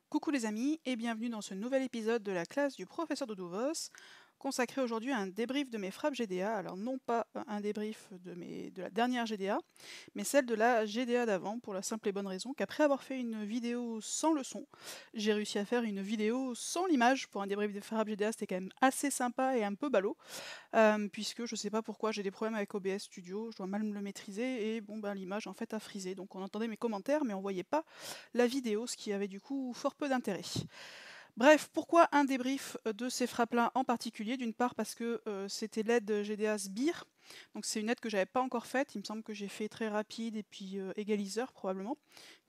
Coucou les amis et bienvenue dans ce nouvel épisode de la classe du professeur Doudou-Vos, consacré aujourd'hui à un débrief de mes frappes GDA. Alors non pas un débrief de la dernière GDA, mais celle de la GDA d'avant, pour la simple et bonne raison qu'après avoir fait une vidéo sans le son, j'ai réussi à faire une vidéo sans l'image. Pour un débrief des frappes GDA, c'était quand même assez sympa et un peu ballot, puisque je sais pas pourquoi j'ai des problèmes avec OBS Studio, je dois mal me le maîtriser et bon ben l'image en fait a frisé. Donc on entendait mes commentaires mais on voyait pas la vidéo, ce qui avait du coup fort peu d'intérêt. Bref, pourquoi un débrief de ces frappes-là en particulier? D'une part parce que c'était l'aide GDA Sbire, donc c'est une aide que j'avais pas encore faite, il me semble que j'ai fait très rapide et puis égaliseur probablement,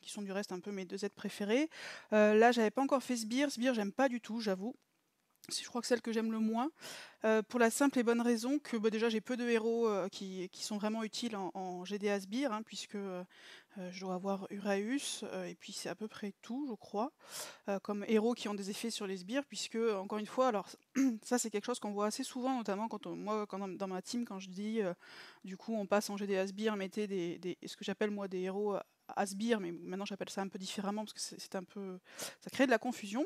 qui sont du reste un peu mes deux aides préférées. Là j'avais pas encore fait Sbire, Sbire j'aime pas du tout, j'avoue. C'est je crois que celle que j'aime le moins, pour la simple et bonne raison que bah, déjà j'ai peu de héros qui sont vraiment utiles en GDA Sbire, hein, puisque je dois avoir Uraeus, et puis c'est à peu près tout je crois, comme héros qui ont des effets sur les sbires, puisque encore une fois, alors ça c'est quelque chose qu'on voit assez souvent, notamment quand dans ma team, quand je dis du coup on passe en GDA sbire, mettez ce que j'appelle moi des héros à sbire, mais maintenant j'appelle ça un peu différemment parce que c'est un peu, ça crée de la confusion.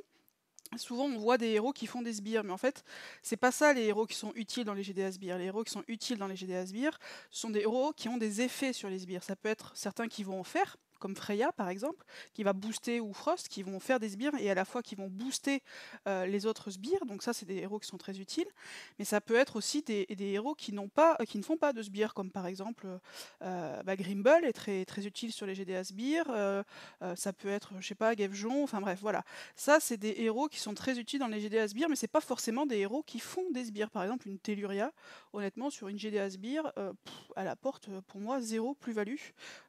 Souvent, on voit des héros qui font des sbires, mais en fait, c'est pas ça les héros qui sont utiles dans les GDA sbires. Les héros qui sont utiles dans les GDA sbires, ce sont des héros qui ont des effets sur les sbires. Ça peut être certains qui vont en faire, comme Freya par exemple, qui va booster, ou Frost, qui vont faire des sbires et à la fois qui vont booster les autres sbires. Donc ça, c'est des héros qui sont très utiles. Mais ça peut être aussi des héros qui qui ne font pas de sbires, comme par exemple Grimble est très utile sur les GDA sbires. Ça peut être, je sais pas, Gevjon. Enfin bref, voilà. Ça, c'est des héros qui sont très utiles dans les GDA sbires, mais c'est pas forcément des héros qui font des sbires. Par exemple, une Telluria, honnêtement, sur une GDA sbire, elle apporte pour moi zéro plus-value,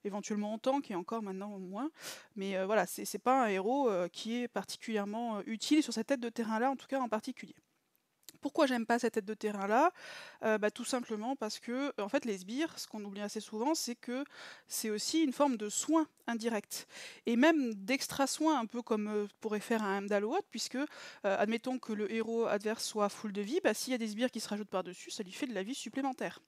éventuellement en tank et encore maintenant moins. Mais voilà, c'est pas un héros qui est particulièrement utile sur cette tête de terrain-là, en tout cas en particulier. Pourquoi j'aime pas cette tête de terrain-là? Tout simplement parce que, en fait, les sbires, ce qu'on oublie assez souvent, c'est que c'est aussi une forme de soin indirect et même d'extra soin, un peu comme, pourrait faire un Heimdall ou autre, puisque, admettons que le héros adverse soit full de vie, s'il y a des sbires qui se rajoutent par-dessus, ça lui fait de la vie supplémentaire.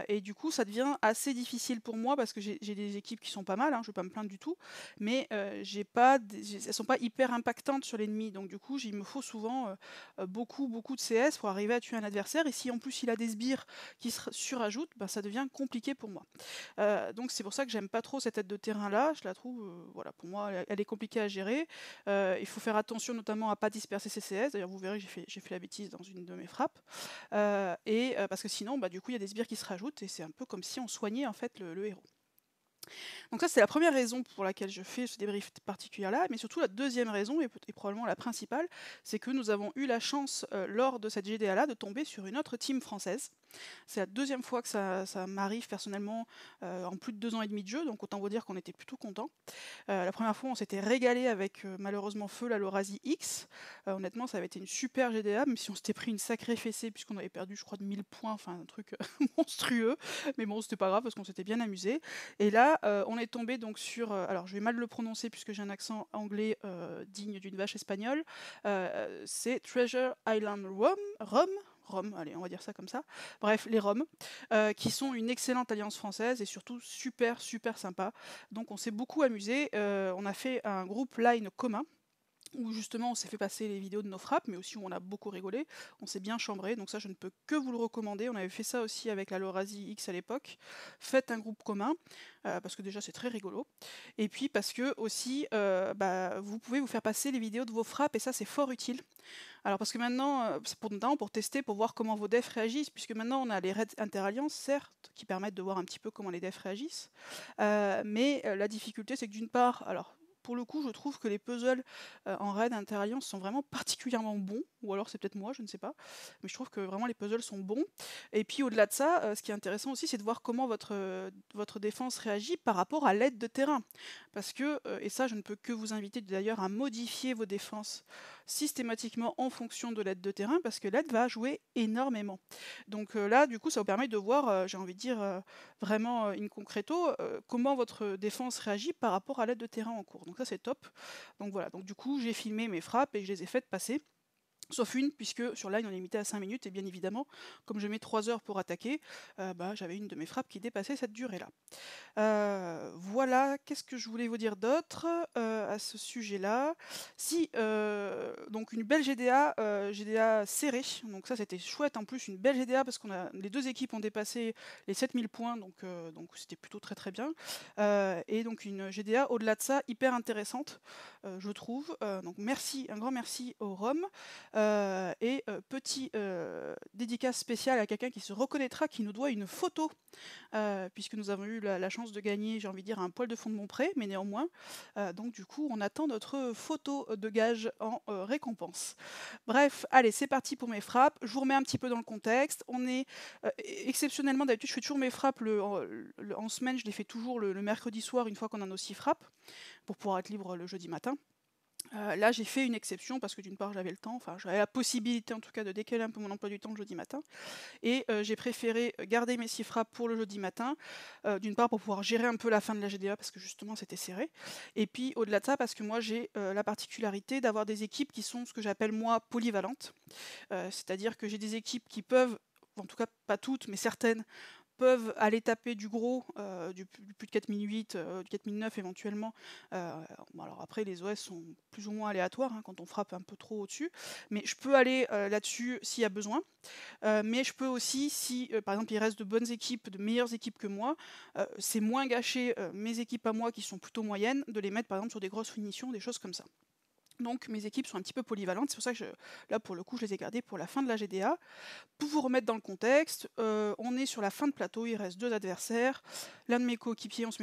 Et du coup, ça devient assez difficile pour moi parce que j'ai des équipes qui sont pas mal, hein, je vais pas me plaindre du tout, mais j'ai pas elles sont pas hyper impactantes sur l'ennemi. Donc du coup, il me faut souvent beaucoup de CS pour arriver à tuer un adversaire. Et si en plus il a des sbires qui se surajoutent, ça devient compliqué pour moi. Donc c'est pour ça que j'aime pas trop cette aide de terrain-là. Je la trouve, voilà, pour moi, elle est compliquée à gérer. Il faut faire attention notamment à pas disperser ses CS. D'ailleurs, vous verrez que j'ai fait la bêtise dans une de mes frappes. Parce que sinon, du coup, il y a des sbires qui se rajoutent et c'est un peu comme si on soignait en fait le héros. Donc ça, c'est la première raison pour laquelle je fais ce débrief particulier-là, mais surtout la deuxième raison, et probablement la principale, c'est que nous avons eu la chance, lors de cette GDA-là, de tomber sur une autre team française. C'est la deuxième fois que ça m'arrive personnellement en plus de 2 ans et demi de jeu, donc autant vous dire qu'on était plutôt contents. La première fois, on s'était régalé avec malheureusement feu la Lorasie X. Honnêtement, ça avait été une super GDA, même si on s'était pris une sacrée fessée, puisqu'on avait perdu, je crois, de 1000 points, enfin un truc monstrueux. Mais bon, c'était pas grave parce qu'on s'était bien amusé. Et là, on est tombé donc sur. Alors, je vais mal le prononcer puisque j'ai un accent anglais digne d'une vache espagnole. C'est Treasure Island Rome, allez, on va dire ça comme ça. Bref, les Roms, qui sont une excellente alliance française et surtout super sympa. Donc on s'est beaucoup amusé. On a fait un groupe line commun où justement on s'est fait passer les vidéos de nos frappes, mais aussi où on a beaucoup rigolé, on s'est bien chambré, donc ça je ne peux que vous le recommander. On avait fait ça aussi avec la Lorasie X à l'époque. Faites un groupe commun, parce que déjà c'est très rigolo, et puis parce que aussi vous pouvez vous faire passer les vidéos de vos frappes, et ça c'est fort utile. Alors parce que maintenant, c'est notamment pour tester, pour voir comment vos defs réagissent, puisque maintenant on a les raids inter-alliances, certes, qui permettent de voir un petit peu comment les defs réagissent, mais la difficulté c'est que d'une part, alors pour le coup, je trouve que les puzzles en raid inter-alliance sont vraiment particulièrement bons, ou alors c'est peut-être moi, je ne sais pas, mais je trouve que vraiment les puzzles sont bons. Et puis au-delà de ça, ce qui est intéressant aussi, c'est de voir comment votre défense réagit par rapport à l'aide de terrain. Parce que, et ça je ne peux que vous inviter d'ailleurs à modifier vos défenses systématiquement en fonction de l'aide de terrain, parce que l'aide va jouer énormément. Donc là, du coup, ça vous permet de voir, j'ai envie de dire, vraiment in concreto, comment votre défense réagit par rapport à l'aide de terrain en cours. Donc ça, c'est top. Donc voilà, donc du coup, j'ai filmé mes frappes et je les ai faites passer. Sauf une, puisque sur line on est limité à 5 minutes, et bien évidemment, comme je mets 3 heures pour attaquer, j'avais une de mes frappes qui dépassait cette durée-là. Voilà, qu'est-ce que je voulais vous dire d'autre à ce sujet-là? Si, donc une belle GDA, GDA serrée, donc ça c'était chouette, en plus une belle GDA parce les deux équipes ont dépassé les 7000 points, donc c'était plutôt très très bien. Et donc une GDA au-delà de ça, hyper intéressante, je trouve. Donc merci, un grand merci au ROM. Et petit dédicace spécial à quelqu'un qui se reconnaîtra, qui nous doit une photo, puisque nous avons eu la chance de gagner, j'ai envie de dire, un poil de fond de mon pré, mais néanmoins. Donc du coup, on attend notre photo de gage en récompense. Bref, allez, c'est parti pour mes frappes. Je vous remets un petit peu dans le contexte. On est exceptionnellement, d'habitude, je fais toujours mes frappes en semaine, je les fais toujours le mercredi soir, une fois qu'on a nos 6 frappes, pour pouvoir être libre le jeudi matin. Là, j'ai fait une exception parce que d'une part, j'avais le temps, enfin, j'avais la possibilité en tout cas de décaler un peu mon emploi du temps le jeudi matin. Et j'ai préféré garder mes 6 frappes pour le jeudi matin, d'une part pour pouvoir gérer un peu la fin de la GDA parce que justement c'était serré. Et puis au-delà de ça, parce que moi j'ai la particularité d'avoir des équipes qui sont ce que j'appelle moi polyvalentes. C'est-à-dire que j'ai des équipes qui peuvent, en tout cas pas toutes, mais certaines, peuvent aller taper du gros, du plus de 4008, du 4009 éventuellement. Alors après, les OS sont plus ou moins aléatoires quand on frappe un peu trop au-dessus, mais je peux aller là-dessus s'il y a besoin. Mais je peux aussi, si par exemple il reste de bonnes équipes, de meilleures équipes que moi, c'est moins gâcher mes équipes à moi qui sont plutôt moyennes, de les mettre par exemple sur des grosses finitions, des choses comme ça. Donc mes équipes sont un petit peu polyvalentes, c'est pour ça que là pour le coup je les ai gardées pour la fin de la GDA. Pour vous remettre dans le contexte, on est sur la fin de plateau, il reste 2 adversaires. L'un de mes coéquipiers, on se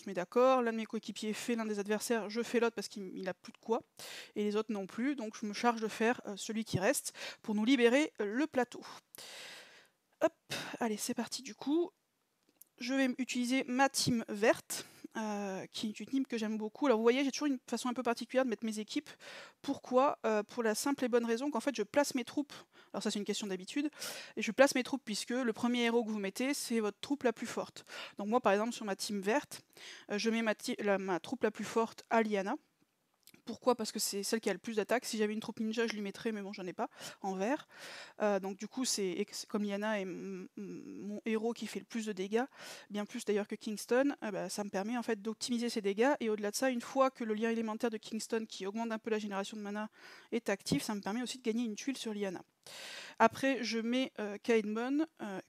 met d'accord, l'un de mes coéquipiers fait l'un des adversaires, je fais l'autre parce qu'il a plus de quoi, et les autres non plus, donc je me charge de faire celui qui reste pour nous libérer le plateau. Hop, allez c'est parti du coup. Je vais utiliser ma team verte, qui est une team que j'aime beaucoup. Alors vous voyez, j'ai toujours une façon un peu particulière de mettre mes équipes. Pourquoi? Pour la simple et bonne raison qu'en fait je place mes troupes, alors ça c'est une question d'habitude, et je place mes troupes puisque le premier héros que vous mettez, c'est votre troupe la plus forte. Donc moi par exemple sur ma team verte, je mets ma troupe la plus forte à Lyanna. Pourquoi? Parce que c'est celle qui a le plus d'attaques. Si j'avais une troupe ninja, je lui mettrais, mais bon, j'en ai pas, en vert. Donc du coup, c'est comme Lyanna est mon héros qui fait le plus de dégâts, bien plus d'ailleurs que Kingston, ça me permet en fait d'optimiser ses dégâts. Et au-delà de ça, une fois que le lien élémentaire de Kingston, qui augmente un peu la génération de mana, est actif, ça me permet aussi de gagner une tuile sur Lyanna. Après, je mets Kaedmon,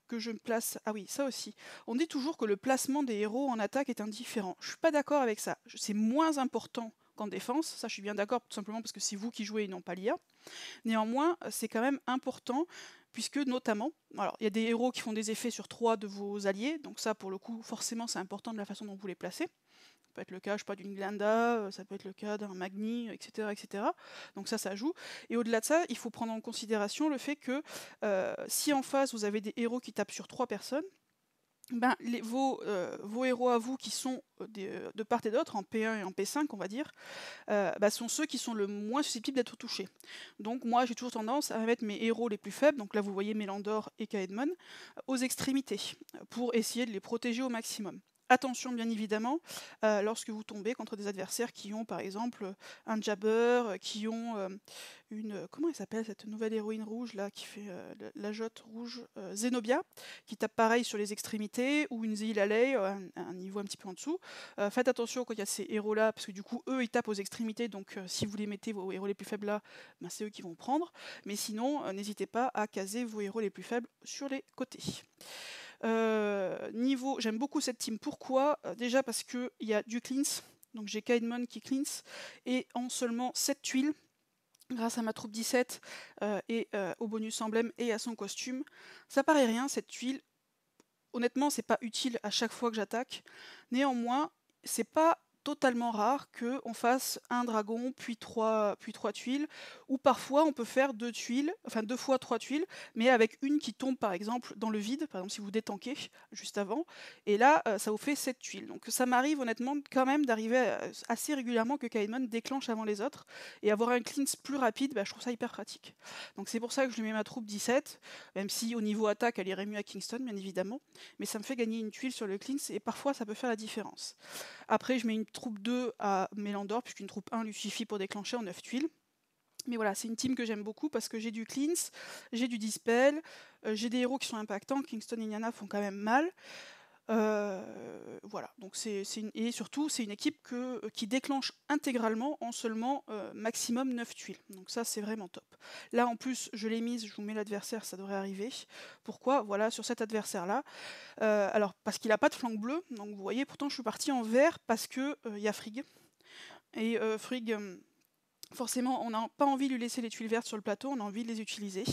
que je me place... Ah oui, ça aussi. On dit toujours que le placement des héros en attaque est indifférent. Je suis pas d'accord avec ça. C'est moins important qu'en défense. Ça, je suis bien d'accord, tout simplement parce que c'est vous qui jouez et non pas l'IA. Néanmoins, c'est quand même important, puisque notamment, alors il y a des héros qui font des effets sur 3 de vos alliés, donc ça, pour le coup, forcément, c'est important de la façon dont vous les placez. Ça peut être le cas, je sais pas, d'une Glanda, ça peut être le cas d'un Magni, etc., etc. Donc ça joue. Et au-delà de ça, il faut prendre en considération le fait que si en face vous avez des héros qui tapent sur 3 personnes, vos héros à vous qui sont de part et d'autre, en P1 et en P5 on va dire, sont ceux qui sont le moins susceptibles d'être touchés. Donc moi j'ai toujours tendance à mettre mes héros les plus faibles, donc là vous voyez Mélandor et Kaedmon, aux extrémités, pour essayer de les protéger au maximum. Attention bien évidemment, lorsque vous tombez contre des adversaires qui ont par exemple un Jabber, qui ont comment elle s'appelle cette nouvelle héroïne rouge là qui fait la jotte rouge, Zenobia, qui tape pareil sur les extrémités, ou une Zilalei, un niveau un petit peu en dessous. Faites attention quand il y a ces héros là, parce que du coup eux ils tapent aux extrémités, donc si vous les mettez vos héros les plus faibles là, c'est eux qui vont prendre. Mais sinon, n'hésitez pas à caser vos héros les plus faibles sur les côtés. J'aime beaucoup cette team. Pourquoi? Déjà parce qu'il y a du cleanse, donc j'ai Kaedmon qui cleanse, et en seulement 7 tuiles, grâce à ma troupe 17 et au bonus emblème et à son costume. Ça paraît rien cette tuile. Honnêtement, c'est pas utile à chaque fois que j'attaque. Néanmoins, c'est pas totalement rare qu'on fasse un dragon, puis trois tuiles, ou parfois on peut faire 2 tuiles, enfin 2 fois 3 tuiles, mais avec une qui tombe par exemple dans le vide, par exemple si vous détankez juste avant, et là ça vous fait 7 tuiles. Donc ça m'arrive honnêtement quand même d'arriver assez régulièrement que Kaedmon déclenche avant les autres, et avoir un cleanse plus rapide, je trouve ça hyper pratique. Donc c'est pour ça que je lui mets ma troupe 17, même si au niveau attaque elle irait mieux à Kingston bien évidemment, mais ça me fait gagner une tuile sur le cleanse, et parfois ça peut faire la différence. Après, je mets une troupe 2 à Mélandor, puisqu'une troupe 1 lui suffit pour déclencher en 9 tuiles. Mais voilà, c'est une team que j'aime beaucoup parce que j'ai du cleanse, j'ai du dispel, j'ai des héros qui sont impactants. Kingston et Niana font quand même mal. Voilà, donc et surtout, c'est une équipe qui déclenche intégralement en seulement maximum 9 tuiles. Donc ça, c'est vraiment top. Là, en plus, je l'ai mise, je vous mets l'adversaire, ça devrait arriver. Pourquoi? Voilà, sur cet adversaire-là. Alors, parce qu'il n'a pas de flanc bleu, donc vous voyez, pourtant, je suis partie en vert parce que il y a Frigg. Et Frigg, forcément, on n'a pas envie de lui laisser les tuiles vertes sur le plateau, on a envie de les utiliser.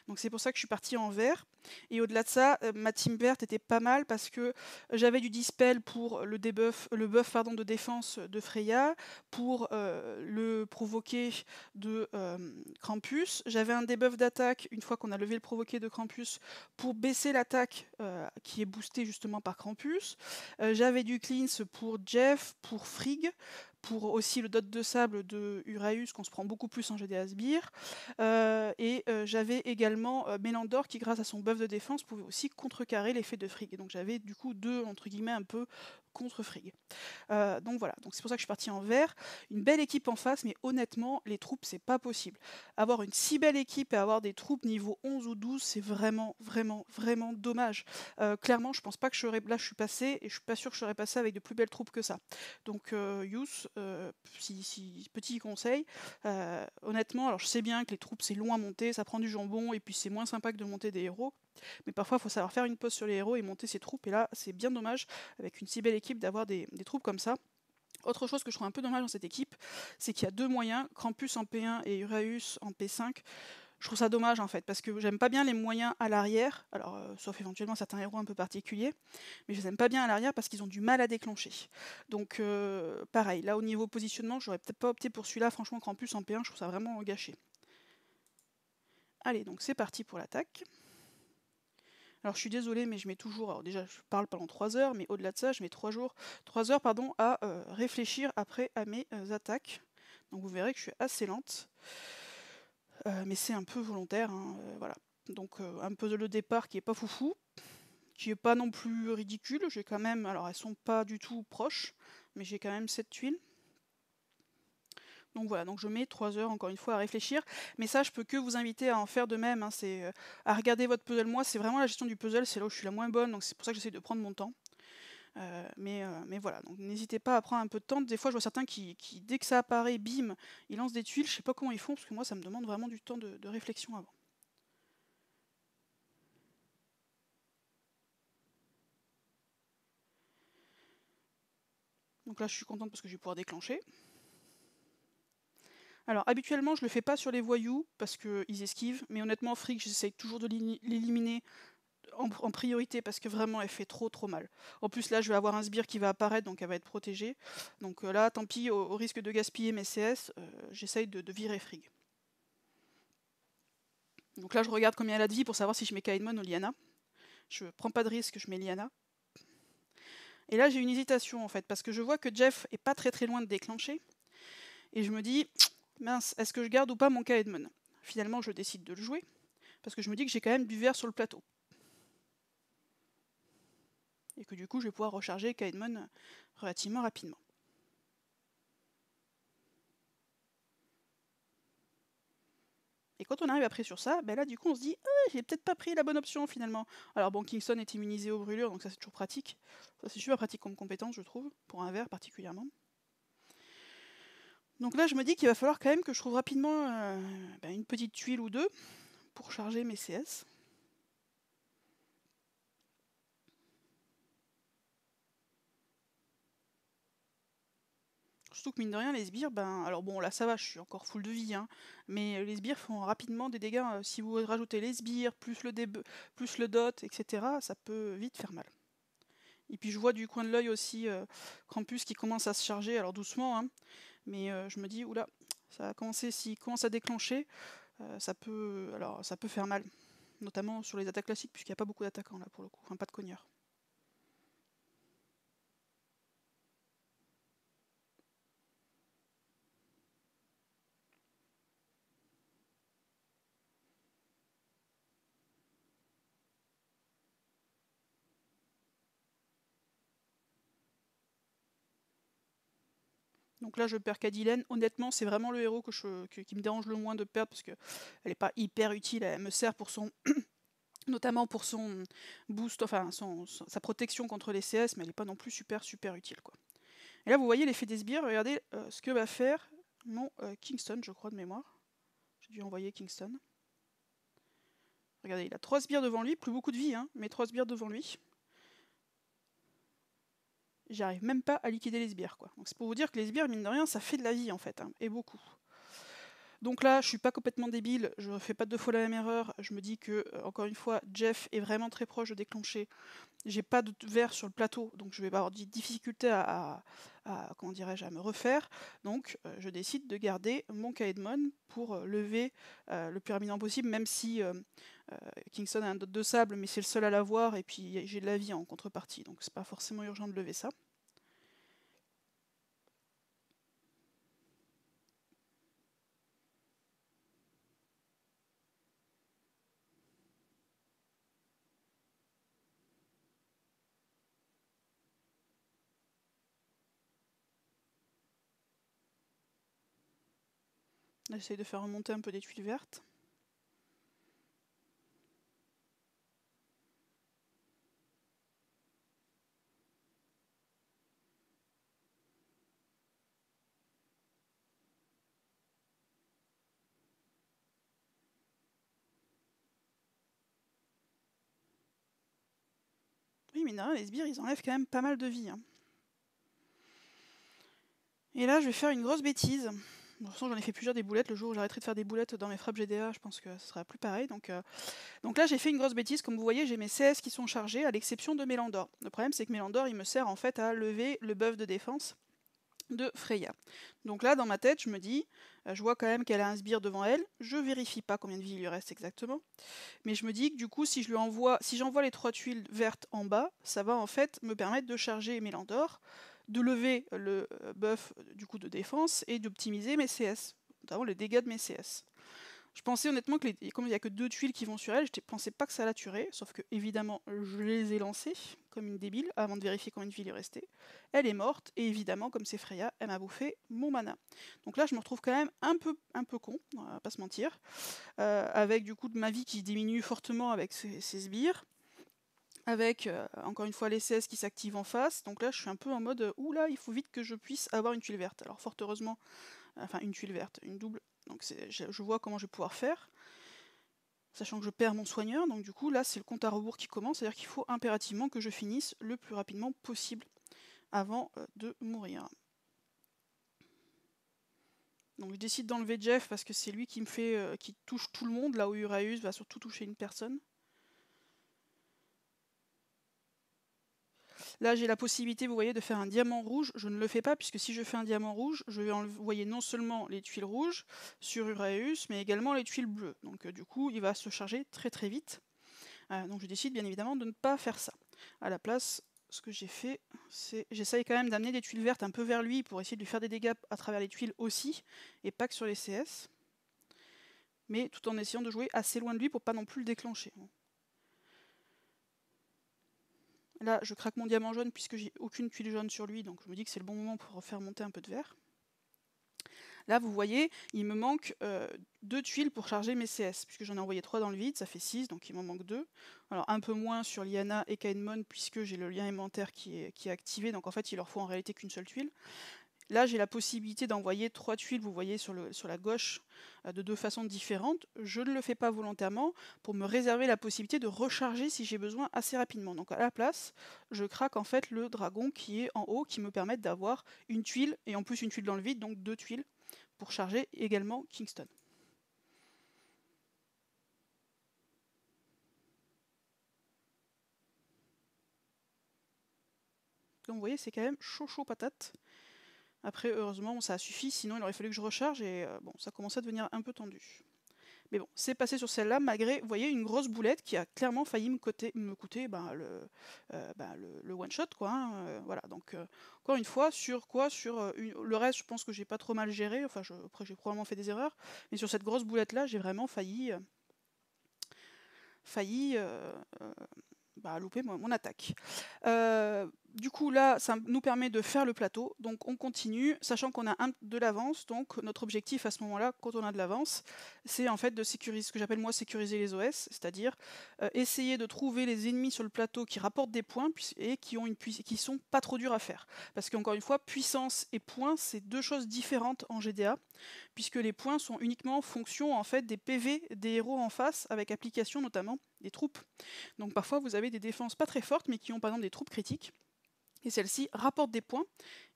Donc c'est pour ça que je suis partie en vert. Et au-delà de ça, ma team verte était pas mal parce que j'avais du dispel pour le buff de défense de Freya, pour le provoquer de Krampus. J'avais un debuff d'attaque une fois qu'on a levé le provoqué de Krampus pour baisser l'attaque qui est boostée justement par Krampus. J'avais du cleanse pour Jeff, pour Frigg, pour aussi le dot de sable de Uraeus qu'on se prend beaucoup plus en GDA Sbire. Et j'avais également Mélandor qui, grâce à son buff de défense, pouvait aussi contrecarrer l'effet de Frigg. Et donc j'avais du coup deux, entre guillemets, un peu contre Frigg. Donc voilà, donc c'est pour ça que je suis partie en vert. Une belle équipe en face, mais honnêtement, les troupes, c'est pas possible. Avoir une si belle équipe et avoir des troupes niveau 11 ou 12, c'est vraiment, vraiment, vraiment dommage. Clairement, je pense pas que je serais... Là, je suis passée, et je suis pas sûre que je serais passée avec de plus belles troupes que ça. Donc, Youth, petit conseil, honnêtement, alors je sais bien que les troupes, c'est long à monter, ça prend du jambon, et puis c'est moins sympa que de monter des héros. Mais parfois, il faut savoir faire une pause sur les héros et monter ses troupes. Et là, c'est bien dommage, avec une si belle équipe, d'avoir des troupes comme ça. Autre chose que je trouve un peu dommage dans cette équipe, c'est qu'il y a deux moyens, Krampus en P1 et Uraeus en P5. Je trouve ça dommage en fait, parce que j'aime pas bien les moyens à l'arrière, alors sauf éventuellement certains héros un peu particuliers, mais je les aime pas bien à l'arrière parce qu'ils ont du mal à déclencher. Donc pareil, là au niveau positionnement, j'aurais peut-être pas opté pour celui-là, franchement Krampus en P1, je trouve ça vraiment gâché. Allez, donc c'est parti pour l'attaque. Alors je suis désolée, mais je mets toujours, alors déjà je parle pendant 3 heures, mais au-delà de ça, je mets 3 heures à réfléchir après à mes attaques. Donc vous verrez que je suis assez lente. Mais c'est un peu volontaire, hein, voilà. Donc un puzzle de départ qui est pas foufou, qui est pas non plus ridicule. J'ai quand même, alors elles sont pas du tout proches, mais j'ai quand même 7 tuiles. Donc voilà, donc je mets 3 heures encore une fois à réfléchir. Mais ça, je peux que vous inviter à en faire de même. Hein, c'est à regarder votre puzzle. Moi, c'est vraiment la gestion du puzzle, c'est là où je suis la moins bonne, donc c'est pour ça que j'essaie de prendre mon temps. Mais voilà, donc n'hésitez pas à prendre un peu de temps. Des fois, je vois certains qui dès que ça apparaît, bim, ils lancent des tuiles. Je sais pas comment ils font, parce que moi, ça me demande vraiment du temps de réflexion avant. Donc là, je suis contente parce que je vais pouvoir déclencher. Alors, habituellement, je le fais pas sur les voyous parce qu'ils esquivent, mais honnêtement, Frigg, j'essaye toujours de l'éliminer en priorité parce que vraiment, elle fait trop mal. En plus, là, je vais avoir un sbire qui va apparaître, donc elle va être protégée. Donc là, tant pis, au risque de gaspiller mes CS, j'essaye de virer Frigg. Donc là, je regarde combien elle a de vie pour savoir si je mets Kaedmon ou Lyanna. Je prends pas de risque, je mets Lyanna. Et là, j'ai une hésitation en fait, parce que je vois que Jeff est pas très loin de déclencher. Et je me dis, mince, est-ce que je garde ou pas mon Kaedmon? Finalement, je décide de le jouer, parce que je me dis que j'ai quand même du vert sur le plateau. Et que du coup, je vais pouvoir recharger Kaedmon relativement rapidement. Et quand on arrive après sur ça, ben là du coup on se dit j'ai peut-être pas pris la bonne option finalement. Alors bon, Kingston est immunisé aux brûlures, donc ça c'est toujours pratique. Ça c'est super pratique comme compétence je trouve, pour un vert particulièrement. Donc là je me dis qu'il va falloir quand même que je trouve rapidement une petite tuile ou deux pour charger mes CS. Surtout que mine de rien, les sbires, alors bon là ça va, je suis encore full de vie, hein, mais les sbires font rapidement des dégâts. Si vous rajoutez les sbires, plus le dot, etc., ça peut vite faire mal. Et puis je vois du coin de l'œil aussi Krampus qui commence à se charger, alors doucement, hein, mais je me dis, oula, ça va commencer, s'il commence à déclencher, ça peut faire mal. Notamment sur les attaques classiques, puisqu'il n'y a pas beaucoup d'attaquants là pour le coup, enfin pas de cogneurs. Donc là je perds Cadilène, honnêtement c'est vraiment le héros qui me dérange le moins de perdre parce qu'elle n'est pas hyper utile, elle me sert pour son... notamment pour son boost, enfin sa protection contre les CS, mais elle n'est pas non plus super utile quoi. Et là vous voyez l'effet des sbires, regardez ce que va faire mon Kingston je crois de mémoire. J'ai dû envoyer Kingston. Regardez, il a 3 sbires devant lui, plus beaucoup de vie, hein, mais 3 sbires devant lui. J'arrive même pas à liquider les sbires, quoi. Donc c'est pour vous dire que les sbires, mine de rien, ça fait de la vie, en fait, hein, et beaucoup. Donc là, je suis pas complètement débile, je fais pas 2 fois la même erreur, je me dis que, encore une fois, Jeff est vraiment très proche de déclencher. J'ai pas de verre sur le plateau, donc je vais avoir des difficultés comment dirais-je, à me refaire. Donc je décide de garder mon Kaedmon pour lever le plus rapidement possible, même si Kingston a un dot de sable, mais c'est le seul à l'avoir, et puis j'ai de la vie en contrepartie, donc c'est pas forcément urgent de lever ça. J'essaie de faire remonter un peu des tuiles vertes. Oui, mais non, les sbires, ils enlèvent quand même pas mal de vie. Hein. Et là, je vais faire une grosse bêtise. De toute façon, j'en ai fait plusieurs des boulettes. Le jour où j'arrêterai de faire des boulettes dans mes frappes GDA, je pense que ce sera plus pareil. Donc là, j'ai fait une grosse bêtise. Comme vous voyez, j'ai mes CS qui sont chargés, à l'exception de Mélandor. Le problème, c'est que Mélandor, il me sert en fait à lever le buff de défense de Freya. Donc là, dans ma tête, je me dis, je vois quand même qu'elle a un sbire devant elle. Je vérifie pas combien de vie il lui reste exactement. Mais je me dis que du coup, si j'envoie les 3 tuiles vertes en bas, ça va en fait me permettre de charger Mélandor, de lever le buff du coup de défense et d'optimiser mes CS, notamment les dégâts de mes CS. Je pensais honnêtement que comme il n'y a que 2 tuiles qui vont sur elle, je ne pensais pas que ça la tuerait, sauf que évidemment je les ai lancées comme une débile avant de vérifier combien de vie il lui restait. Elle est morte et évidemment comme c'est Freya, elle m'a bouffé mon mana. Donc là je me retrouve quand même un peu con, on va pas se mentir, avec du coup de ma vie qui diminue fortement avec ces sbires. Avec encore une fois les CS qui s'activent en face, donc là je suis un peu en mode oula, il faut vite que je puisse avoir une tuile verte. Alors fort heureusement, enfin une tuile verte, une double, donc je vois comment je vais pouvoir faire, sachant que je perds mon soigneur, donc du coup là c'est le compte à rebours qui commence, c'est-à-dire qu'il faut impérativement que je finisse le plus rapidement possible avant de mourir. Donc je décide d'enlever Jeff parce que c'est lui qui me fait, qui touche tout le monde, là où Uraeus va surtout toucher une personne. Là, j'ai la possibilité, vous voyez, de faire un diamant rouge. Je ne le fais pas, puisque si je fais un diamant rouge, je vais envoyer non seulement les tuiles rouges sur Uraeus, mais également les tuiles bleues. Donc du coup, il va se charger très vite. Donc je décide bien évidemment de ne pas faire ça. À la place, ce que j'ai fait, c'est j'essaye quand même d'amener des tuiles vertes un peu vers lui pour essayer de lui faire des dégâts à travers les tuiles aussi, et pas que sur les CS. Mais tout en essayant de jouer assez loin de lui pour pas non plus le déclencher. Là, je craque mon diamant jaune puisque j'ai aucune tuile jaune sur lui, donc je me dis que c'est le bon moment pour faire monter un peu de vert. Là, vous voyez, il me manque 2 tuiles pour charger mes CS, puisque j'en ai envoyé 3 dans le vide, ça fait 6, donc il m'en manque 2. Alors un peu moins sur Lyanna et Kaedmon, puisque j'ai le lien alimentaire qui est activé, donc en fait il leur faut en réalité qu'une seule tuile. Là, j'ai la possibilité d'envoyer 3 tuiles, vous voyez, sur la gauche, de 2 façons différentes. Je ne le fais pas volontairement pour me réserver la possibilité de recharger si j'ai besoin assez rapidement. Donc à la place, je craque en fait le dragon qui est en haut, qui me permet d'avoir une tuile, et en plus une tuile dans le vide, donc 2 tuiles, pour charger également Kingston. Donc vous voyez, c'est quand même chaud patate. Après, heureusement, ça a suffi, sinon il aurait fallu que je recharge, et bon, ça commençait à devenir un peu tendu. Mais bon, c'est passé sur celle-là, malgré, vous voyez, une grosse boulette qui a clairement failli me coûter le one-shot, quoi. Hein, voilà, donc encore une fois, sur quoi le reste, je pense que j'ai pas trop mal géré, enfin, après j'ai probablement fait des erreurs, mais sur cette grosse boulette-là, j'ai vraiment failli louper mon attaque. Du coup là, ça nous permet de faire le plateau, donc on continue, sachant qu'on a de l'avance, donc notre objectif à ce moment-là, quand on a de l'avance, c'est en fait de sécuriser, ce que j'appelle moi sécuriser les OS, c'est-à-dire essayer de trouver les ennemis sur le plateau qui rapportent des points et qui sont pas trop durs à faire. Parce qu'encore une fois, puissance et points, c'est deux choses différentes en GDA, puisque les points sont uniquement fonction en fait des PV des héros en face, avec application notamment des troupes. Donc parfois vous avez des défenses pas très fortes, mais qui ont par exemple des troupes critiques. Et celles-ci rapportent des points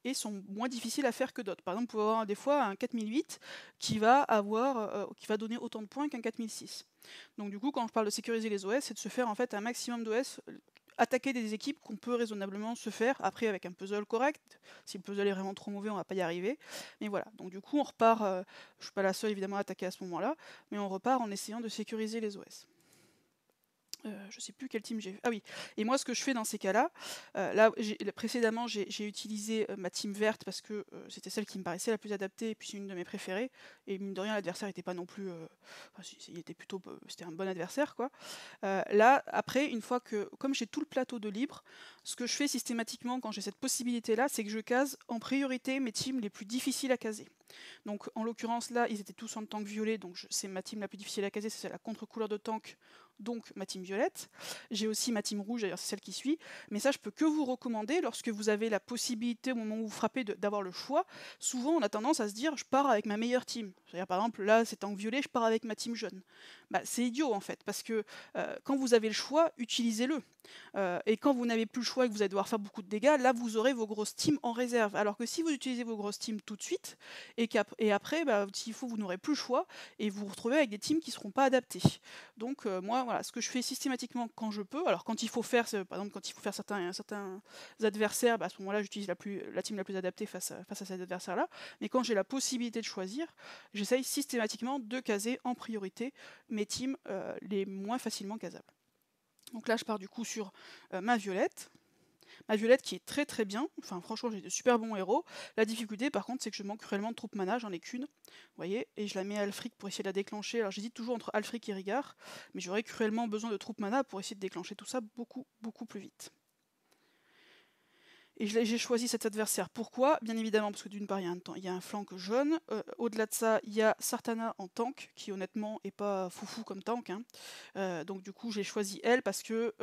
et sont moins difficiles à faire que d'autres. Par exemple, vous pouvez avoir des fois un 4008 qui va donner autant de points qu'un 4006. Donc du coup, quand je parle de sécuriser les OS, c'est de se faire en fait un maximum d'OS, attaquer des équipes qu'on peut raisonnablement se faire, après avec un puzzle correct. Si le puzzle est vraiment trop mauvais, on va pas y arriver. Mais voilà, donc du coup on repart, je suis pas la seule évidemment à attaquer à ce moment-là, mais on repart en essayant de sécuriser les OS. Je sais plus quel team j'ai. Ah oui. Et moi, ce que je fais dans ces cas-là, précédemment, j'ai utilisé ma team verte parce que c'était celle qui me paraissait la plus adaptée et puis c'est une de mes préférées. Et mine de rien, l'adversaire n'était pas non plus. Il était plutôt. C'était un bon adversaire, quoi. Là, après, une fois que, comme j'ai tout le plateau de libre, ce que je fais systématiquement quand j'ai cette possibilité-là, c'est que je case en priorité mes teams les plus difficiles à caser. Donc en l'occurrence là, ils étaient tous en tank violet, donc c'est ma team la plus difficile à caser, c'est la contre-couleur de tank, donc ma team violette. J'ai aussi ma team rouge, d'ailleurs c'est celle qui suit, mais ça je peux que vous recommander lorsque vous avez la possibilité au moment où vous frappez d'avoir le choix. Souvent on a tendance à se dire je pars avec ma meilleure team. C'est-à-dire par exemple là c'est tank violet, je pars avec ma team jaune. Bah, c'est idiot en fait, parce que quand vous avez le choix, utilisez-le. Et quand vous n'avez plus le choix et que vous allez devoir faire beaucoup de dégâts, là vous aurez vos grosses teams en réserve. Alors que si vous utilisez vos grosses teams tout de suite, et après, bah, s'il faut, vous n'aurez plus le choix et vous vous retrouvez avec des teams qui ne seront pas adaptés. Donc moi, voilà, ce que je fais systématiquement quand je peux, alors quand il faut faire, par exemple, quand il faut faire certains adversaires, bah, à ce moment-là, j'utilise la team la plus adaptée face à cet adversaire-là. Mais quand j'ai la possibilité de choisir, j'essaye systématiquement de caser en priorité mes teams les moins facilement casables. Donc là, je pars du coup sur ma violette. Ma violette qui est très très bien, enfin franchement j'ai de super bons héros. La difficulté par contre c'est que je manque cruellement de troupes mana, j'en ai qu'une, vous voyez, et je la mets à Alfric pour essayer de la déclencher. Alors j'hésite toujours entre Alfric et Rigard, mais j'aurais cruellement besoin de troupes mana pour essayer de déclencher tout ça beaucoup plus vite. Et j'ai choisi cet adversaire. Pourquoi? Bien évidemment parce que d'une part il y a un flank jaune. Au-delà de ça, il y a Sartana en tank, qui honnêtement est pas foufou comme tank. Donc du coup j'ai choisi elle parce que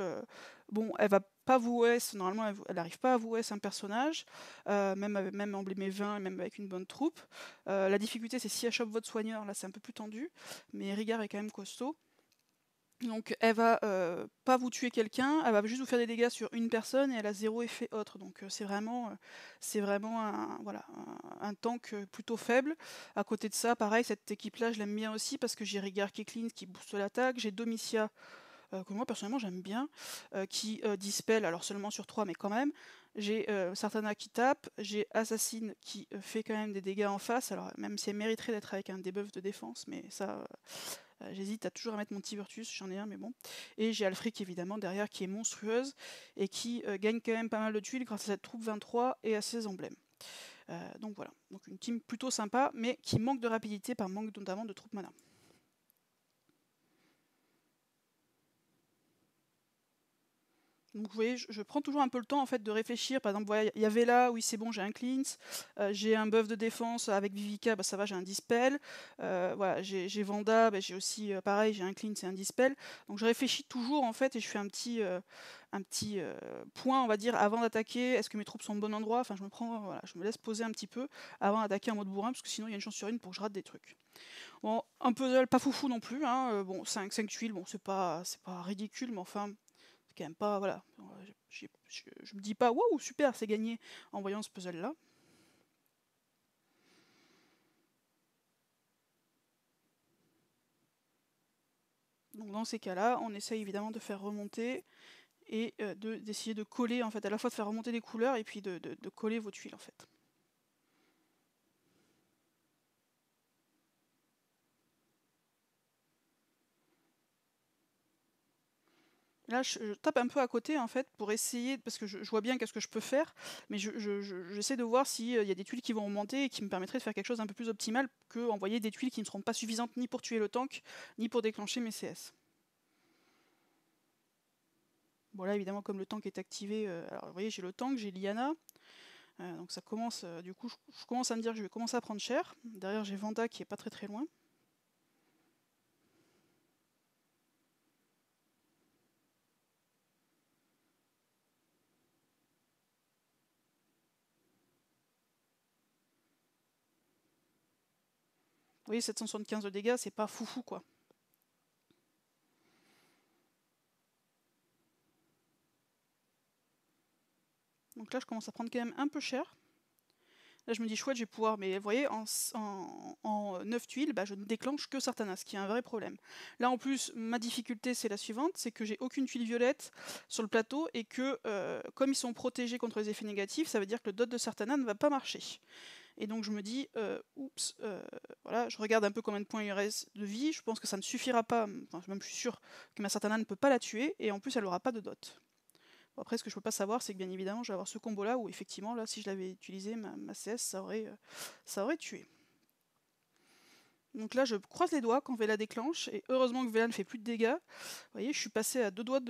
bon, elle va pas vous OS, normalement elle n'arrive pas à vous OS un personnage, même emblémé 20 et même avec une bonne troupe. La difficulté c'est si elle chope votre soigneur, là c'est un peu plus tendu, mais Rigard est quand même costaud. Donc elle va pas vous tuer quelqu'un, elle va juste vous faire des dégâts sur une personne et elle a 0 effet autre. Donc c'est vraiment un tank plutôt faible. À côté de ça, pareil, cette équipe-là, je l'aime bien aussi parce que j'ai Rigard qui clean, qui booste l'attaque, j'ai Domitia, que moi personnellement j'aime bien, qui dispel, alors seulement sur 3 mais quand même. J'ai Sartana qui tape, j'ai Assassin qui fait quand même des dégâts en face, alors même si elle mériterait d'être avec un debuff de défense, mais ça... j'hésite à toujours à mettre mon petit Virtus, j'en ai un mais bon. Et j'ai Alfric évidemment derrière qui est monstrueuse et qui gagne quand même pas mal de tuiles grâce à cette troupe 23 et à ses emblèmes. Donc voilà, donc une team plutôt sympa mais qui manque de rapidité par manque notamment de troupes mana. Donc vous voyez, je prends toujours un peu le temps en fait de réfléchir. Par exemple, voilà, il y avait là, oui c'est bon, j'ai un cleanse, j'ai un buff de défense avec Vivica, bah, ça va, j'ai un dispel. Voilà, j'ai Vanda, bah, j'ai aussi pareil, j'ai un cleanse et un dispel. Donc je réfléchis toujours en fait et je fais un petit point, on va dire, avant d'attaquer. Est-ce que mes troupes sont au bon endroit? Enfin, je me laisse poser un petit peu avant d'attaquer en mode bourrin, parce que sinon il y a une chance sur une pour que je rate des trucs. Bon, un puzzle pas foufou non plus, bon, 5 tuiles, bon, c'est pas ridicule, mais enfin, c'est quand même pas, voilà. Je me dis pas, waouh, super, c'est gagné en voyant ce puzzle-là. Donc dans ces cas-là, on essaye évidemment de faire remonter et d'essayer de coller, en fait, à la fois de faire remonter les couleurs et puis de coller vos tuiles, en fait. Là, je tape un peu à côté en fait pour essayer, parce que je vois bien qu'est-ce que je peux faire, mais j'essaie de voir s'il y a des tuiles qui vont remonter et qui me permettraient de faire quelque chose d'un peu plus optimal que envoyer des tuiles qui ne seront pas suffisantes ni pour tuer le tank, ni pour déclencher mes CS. Bon là évidemment comme le tank est activé, alors vous voyez j'ai le tank, j'ai Lyanna, donc ça commence, du coup je commence à me dire que je vais commencer à prendre cher. Derrière j'ai Vanda qui est pas très loin. Vous voyez 775 de dégâts, c'est pas foufou quoi. Donc là je commence à prendre quand même un peu cher. Là je me dis chouette je vais pouvoir, mais vous voyez en 9 tuiles je ne déclenche que Sartana, ce qui est un vrai problème. Là en plus ma difficulté c'est la suivante, c'est que j'ai aucune tuile violette sur le plateau et que comme ils sont protégés contre les effets négatifs, ça veut dire que le dot de Sartana ne va pas marcher. Et donc je me dis, oups, voilà, je regarde un peu combien de points il reste de vie, je pense que ça ne suffira pas, enfin même je suis sûr que ma Sartana ne peut pas la tuer, et en plus elle n'aura pas de dot. Bon, après ce que je peux pas savoir c'est que bien évidemment je vais avoir ce combo là où effectivement là si je l'avais utilisé ma CS ça aurait tué. Donc là je croise les doigts quand Vela déclenche, et heureusement que Vela ne fait plus de dégâts. Vous voyez je suis passé à 2 doigts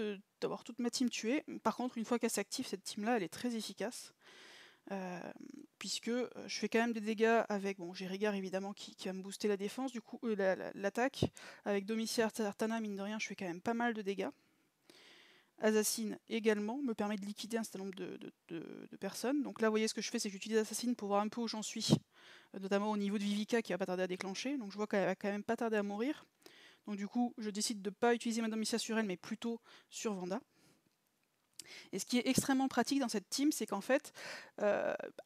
d'avoir toute ma team tuée. Par contre une fois qu'elle s'active cette team là elle est très efficace. Puisque je fais quand même des dégâts avec, bon j'ai Régard évidemment qui va me booster la défense, du coup l'attaque, avec Domitia Artana mine de rien je fais quand même pas mal de dégâts. Assassin également me permet de liquider un certain nombre de personnes, donc là vous voyez ce que je fais c'est que j'utilise Assassin pour voir un peu où j'en suis, notamment au niveau de Vivica qui va pas tarder à déclencher, donc je vois qu'elle va quand même pas tarder à mourir, donc du coup je décide de pas utiliser ma Domitia sur elle mais plutôt sur Vanda. Et ce qui est extrêmement pratique dans cette team, c'est qu'en fait,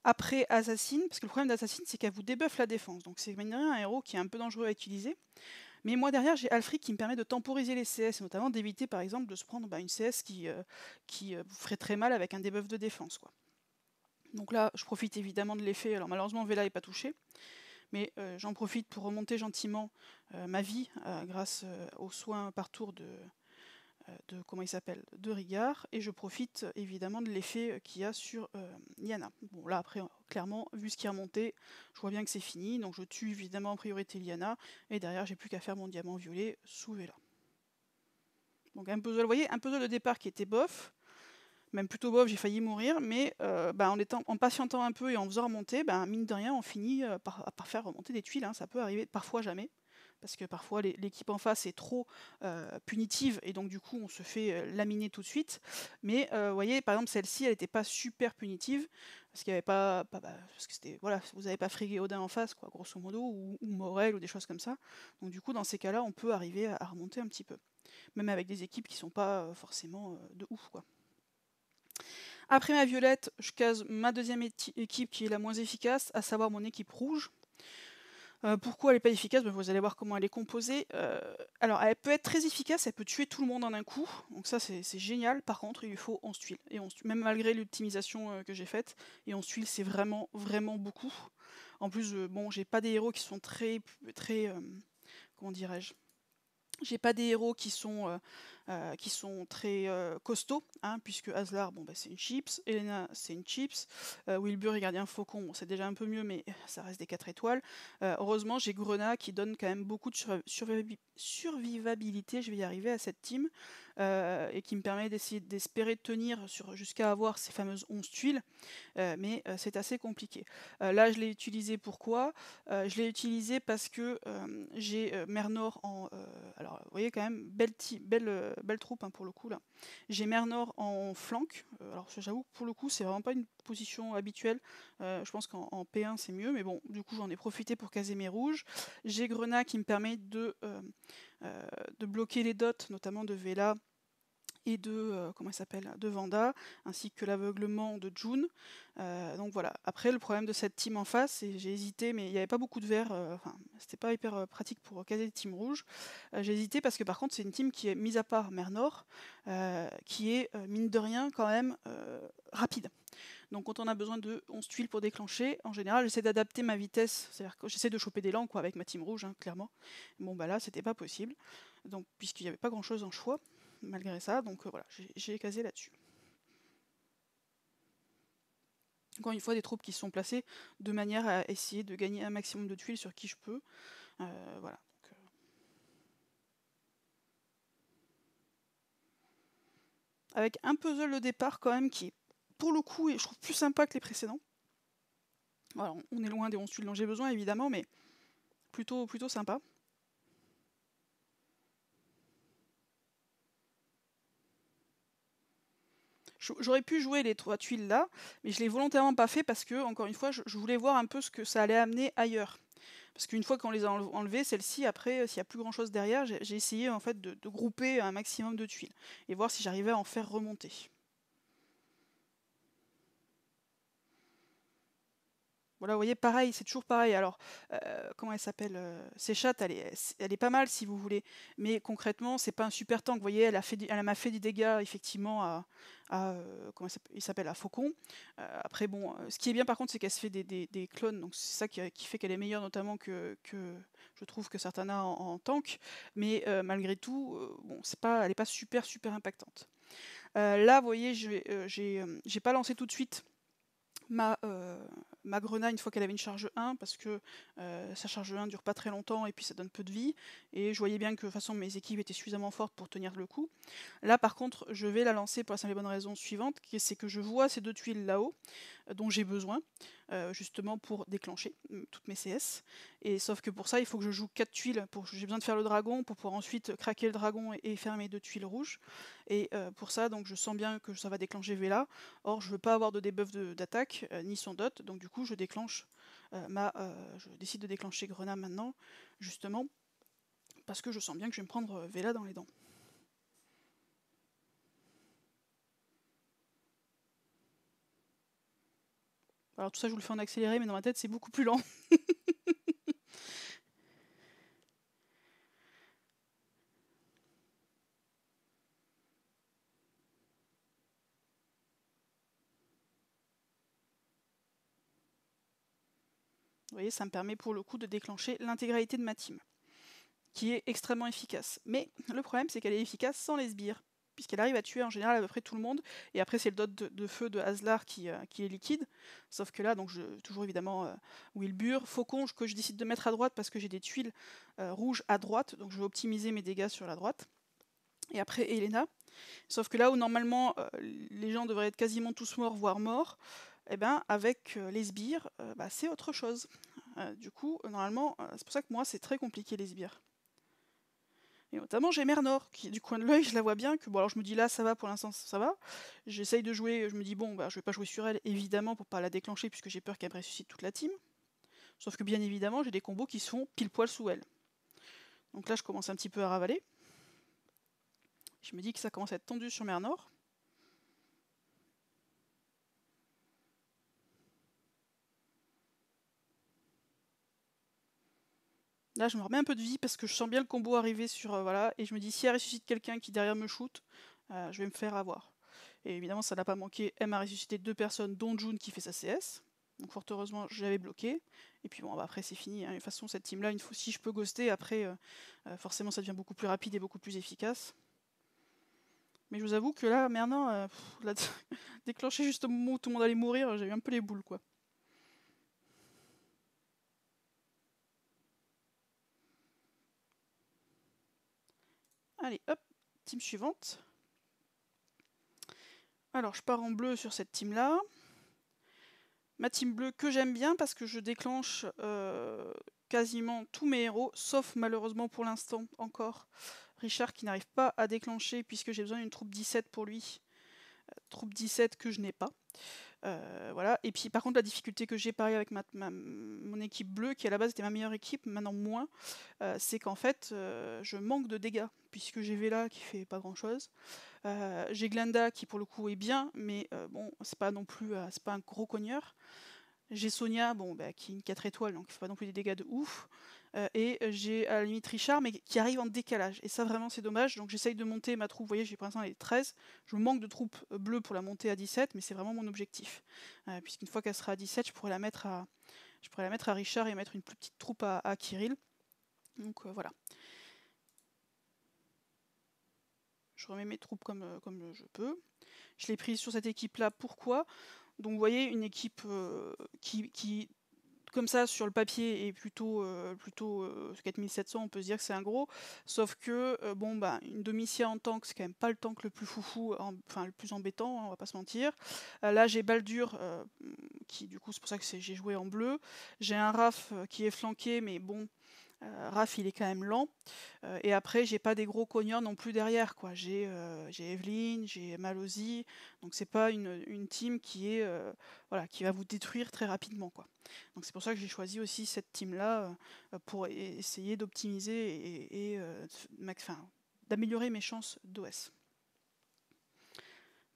après Assassin, parce que le problème d'Assassin, c'est qu'elle vous débuffe la défense. Donc c'est mine de rien un héros qui est un peu dangereux à utiliser. Mais moi derrière, j'ai Alfric qui me permet de temporiser les CS, et notamment d'éviter par exemple de se prendre une CS qui vous ferait très mal avec un debuff de défense, quoi. Donc là, je profite évidemment de l'effet. Alors malheureusement, Vela n'est pas touché, mais j'en profite pour remonter gentiment ma vie grâce aux soins par tour de comment il s'appelle, de Rigard, et je profite évidemment de l'effet qu'il y a sur Lyanna. Bon là après clairement vu ce qui est remonté, je vois bien que c'est fini, donc je tue évidemment en priorité Lyanna, et derrière j'ai plus qu'à faire mon diamant violet sous Vela. Donc un puzzle, vous voyez, un puzzle de départ qui était bof, même plutôt bof, j'ai failli mourir, mais en patientant un peu et en faisant remonter, mine de rien on finit par faire remonter des tuiles, hein. Ça peut arriver, parfois jamais, parce que parfois l'équipe en face est trop punitive et donc du coup on se fait laminer tout de suite. Mais vous voyez par exemple celle-ci elle n'était pas super punitive parce qu'il n'y avait pas, parce que c'était voilà, vous n'avez pas frigué Odin en face quoi, grosso modo, ou Morel ou des choses comme ça. Donc du coup dans ces cas-là on peut arriver à remonter un petit peu, même avec des équipes qui sont pas forcément de ouf quoi. Après ma violette, je case ma deuxième équipe qui est la moins efficace, à savoir mon équipe rouge. Pourquoi elle n'est pas efficace? Vous allez voir comment elle est composée. Alors elle peut être très efficace, elle peut tuer tout le monde en un coup, donc ça c'est génial. Par contre il lui faut 11 tuiles, et 11 tuiles, même malgré l'optimisation que j'ai faite, et 11 tuiles c'est vraiment beaucoup. En plus bon j'ai pas des héros qui sont très comment dirais-je, j'ai pas des héros qui sont très costauds, hein, puisque Aslar, bon, c'est une chips, Elena, c'est une chips, Wilbur et Gardien Faucon, bon, c'est déjà un peu mieux, mais ça reste des 4 étoiles. Heureusement, j'ai Grenat qui donne quand même beaucoup de survivabilité, je vais y arriver, à cette team, et qui me permet d'espérer tenir jusqu'à avoir ces fameuses 11 tuiles, mais c'est assez compliqué. Là, je l'ai utilisé pourquoi? Je l'ai utilisé parce que j'ai Mernor en... alors, vous voyez quand même, belle troupe hein, pour le coup là. J'ai Mernor en flanc. Alors, j'avoue que pour le coup, c'est vraiment pas une position habituelle. Je pense qu'en P1, c'est mieux, mais bon, du coup, j'en ai profité pour caser mes rouges. J'ai Grenat qui me permet de bloquer les dots, notamment de Vela et de comment il s'appelle, de Vanda, ainsi que l'aveuglement de June. Donc voilà. Après le problème de cette team en face, et j'ai hésité, mais il n'y avait pas beaucoup de verts, enfin c'était pas hyper pratique pour caser les teams rouges. J'ai hésité parce que par contre c'est une team qui est, mise à part Mernor, qui est mine de rien quand même rapide. Donc quand on a besoin de 11 tuiles pour déclencher, en général j'essaie d'adapter ma vitesse, c'est-à-dire que j'essaie de choper des langues quoi, avec ma team rouge, hein, clairement. Bon là c'était pas possible, donc puisqu'il n'y avait pas grand chose en choix malgré ça, donc voilà, j'ai casé là-dessus. Encore une fois, des troupes qui sont placées de manière à essayer de gagner un maximum de tuiles sur qui je peux. Voilà. Donc, avec un puzzle de départ quand même qui est pour le coup, et je trouve plus sympa que les précédents. Alors, on est loin des 11 tuiles dont j'ai besoin évidemment, mais plutôt sympa. J'aurais pu jouer les 3 tuiles là, mais je l'ai volontairement pas fait parce que, encore une fois, je voulais voir un peu ce que ça allait amener ailleurs. Parce qu'une fois qu'on les a enlevées, celles-ci, après, s'il n'y a plus grand chose derrière, j'ai essayé en fait de grouper un maximum de tuiles et voir si j'arrivais à en faire remonter. Voilà, vous voyez, pareil, c'est toujours pareil. Alors, comment elle s'appelle Séchat, elle est pas mal si vous voulez, mais concrètement, c'est pas un super tank. Vous voyez, elle m'a fait du dégât effectivement comment il s'appelle, à Faucon. Après, bon, ce qui est bien par contre, c'est qu'elle se fait des clones, donc c'est ça qui fait qu'elle est meilleure, notamment que je trouve que Sartana en tank. Mais malgré tout, bon, elle est pas super impactante. Là, vous voyez, j'ai pas lancé tout de suite ma grenade une fois qu'elle avait une charge 1 parce que sa charge 1 dure pas très longtemps et puis ça donne peu de vie, et je voyais bien que de toute façon mes équipes étaient suffisamment fortes pour tenir le coup. Là par contre je vais la lancer pour la simple et bonne raison suivante, c'est que je vois ces 2 tuiles là-haut dont j'ai besoin justement pour déclencher toutes mes CS, et sauf que pour ça il faut que je joue 4 tuiles, j'ai besoin de faire le dragon pour pouvoir ensuite craquer le dragon et faire mes 2 tuiles rouges, et pour ça donc je sens bien que ça va déclencher Vela. Or je veux pas avoir de debuff d'attaque ni son dot, donc du coup je déclenche je décide de déclencher Grenade maintenant, justement parce que je sens bien que je vais me prendre Vela dans les dents. Alors tout ça je vous le fais en accéléré, mais dans ma tête c'est beaucoup plus lent. Vous voyez, ça me permet pour le coup de déclencher l'intégralité de ma team, qui est extrêmement efficace. Mais le problème c'est qu'elle est efficace sans les sbires, puisqu'elle arrive à tuer en général à peu près tout le monde, et après c'est le dot de feu de Aslar qui est liquide, sauf que là, donc toujours évidemment Wilbur, Faucon que je décide de mettre à droite parce que j'ai des tuiles rouges à droite, donc je vais optimiser mes dégâts sur la droite, et après Elena, sauf que là où normalement les gens devraient être quasiment tous morts, voire morts, et ben avec les sbires, c'est autre chose. Du coup, normalement, c'est pour ça que moi c'est très compliqué les sbires. Et notamment j'ai Mernor, qui du coin de l'œil, je la vois bien, que bon alors je me dis là ça va pour l'instant, ça va. J'essaye de jouer, je me dis bon je vais pas jouer sur elle évidemment pour pas la déclencher puisque j'ai peur qu'elle me ressuscite toute la team. Sauf que bien évidemment j'ai des combos qui se font pile poil sous elle. Donc là je commence un petit peu à ravaler. Je me dis que ça commence à être tendu sur Mernor. Là je me remets un peu de vie parce que je sens bien le combo arriver sur voilà, et je me dis si elle ressuscite quelqu'un qui derrière me shoot, je vais me faire avoir. Et évidemment ça n'a pas manqué, elle m'a ressuscité 2 personnes dont June qui fait sa CS. Donc fort heureusement j'avais bloqué. Et puis bon après c'est fini, hein. De toute façon cette team là, si je peux ghoster après forcément ça devient beaucoup plus rapide et beaucoup plus efficace. Mais je vous avoue que là maintenant l'a déclenché juste au moment où tout le monde allait mourir, j'ai eu un peu les boules quoi. Allez hop, team suivante. Alors je pars en bleu sur cette team là. Ma team bleue que j'aime bien parce que je déclenche quasiment tous mes héros, sauf malheureusement pour l'instant encore Richard qui n'arrive pas à déclencher puisque j'ai besoin d'une troupe 17 pour lui. Troupe 17 que je n'ai pas. Voilà. Et puis par contre la difficulté que j'ai pareil avec mon équipe bleue, qui à la base était ma meilleure équipe, maintenant moins, c'est qu'en fait je manque de dégâts, puisque j'ai Vela qui fait pas grand chose. J'ai Glenda qui pour le coup est bien, mais bon c'est pas non plus c'est pas un gros cogneur. J'ai Sonia qui est une 4 étoiles, donc il fait pas non plus des dégâts de ouf. Et j'ai à la limite Richard, mais qui arrive en décalage. Et ça vraiment c'est dommage, donc j'essaye de monter ma troupe, vous voyez j'ai pour l'instant les 13. Je manque de troupes bleues pour la monter à 17, mais c'est vraiment mon objectif. Puisqu'une fois qu'elle sera à 17, je pourrais la mettre à Richard et mettre une plus petite troupe à Kirill. Donc voilà. Je remets mes troupes comme je peux. Je l'ai prise sur cette équipe là, pourquoi ? Donc vous voyez une équipe qui comme ça sur le papier est plutôt 4700, on peut se dire que c'est un gros, sauf que bon bah une Domitia en tank c'est quand même pas le tank le plus foufou, enfin le plus embêtant, hein, on va pas se mentir. Là j'ai Baldur qui du coup c'est pour ça que j'ai joué en bleu. J'ai un Raf qui est flanqué, mais bon Raf il est quand même lent. Et après j'ai pas des gros cognons non plus derrière quoi. J'ai Evelyn, j'ai Malozzi, donc c'est pas une team qui est voilà, qui va vous détruire très rapidement quoi. Donc c'est pour ça que j'ai choisi aussi cette team là pour essayer d'optimiser et enfin, d'améliorer mes chances d'OS.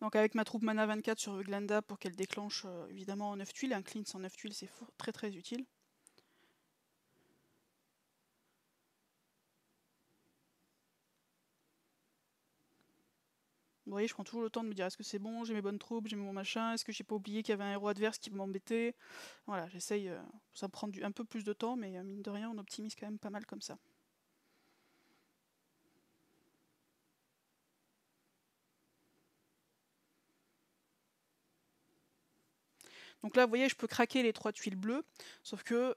Donc avec ma troupe mana 24 sur Glenda pour qu'elle déclenche évidemment en 9 tuiles, un cleanse en 9 tuiles c'est très très utile. Vous voyez, je prends toujours le temps de me dire est-ce que c'est bon, j'ai mes bonnes troupes, j'ai mon machin, est-ce que j'ai pas oublié qu'il y avait un héros adverse qui m'embêtait. Voilà, j'essaye, ça me prend un peu plus de temps, mais mine de rien, on optimise quand même pas mal comme ça. Donc là, vous voyez, je peux craquer les 3 tuiles bleues, sauf que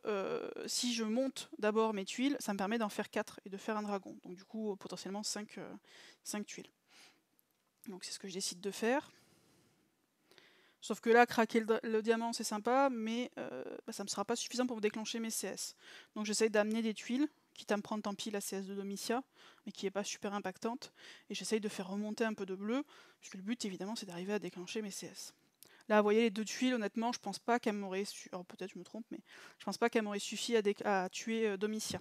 si je monte d'abord mes tuiles, ça me permet d'en faire 4 et de faire un dragon. Donc du coup, potentiellement 5 tuiles. Donc c'est ce que je décide de faire. Sauf que là, craquer le diamant, c'est sympa, mais ça ne me sera pas suffisant pour me déclencher mes CS. Donc j'essaye d'amener des tuiles, quitte à me prendre tant pis la CS de Domitia, mais qui n'est pas super impactante. Et j'essaye de faire remonter un peu de bleu, puisque le but, évidemment, c'est d'arriver à déclencher mes CS. Là, vous voyez les 2 tuiles, honnêtement, je pense pas qu'elle m'aurait alors peut-être je me trompe, mais je pense pas qu'elle m'aurait suffi à tuer Domitia.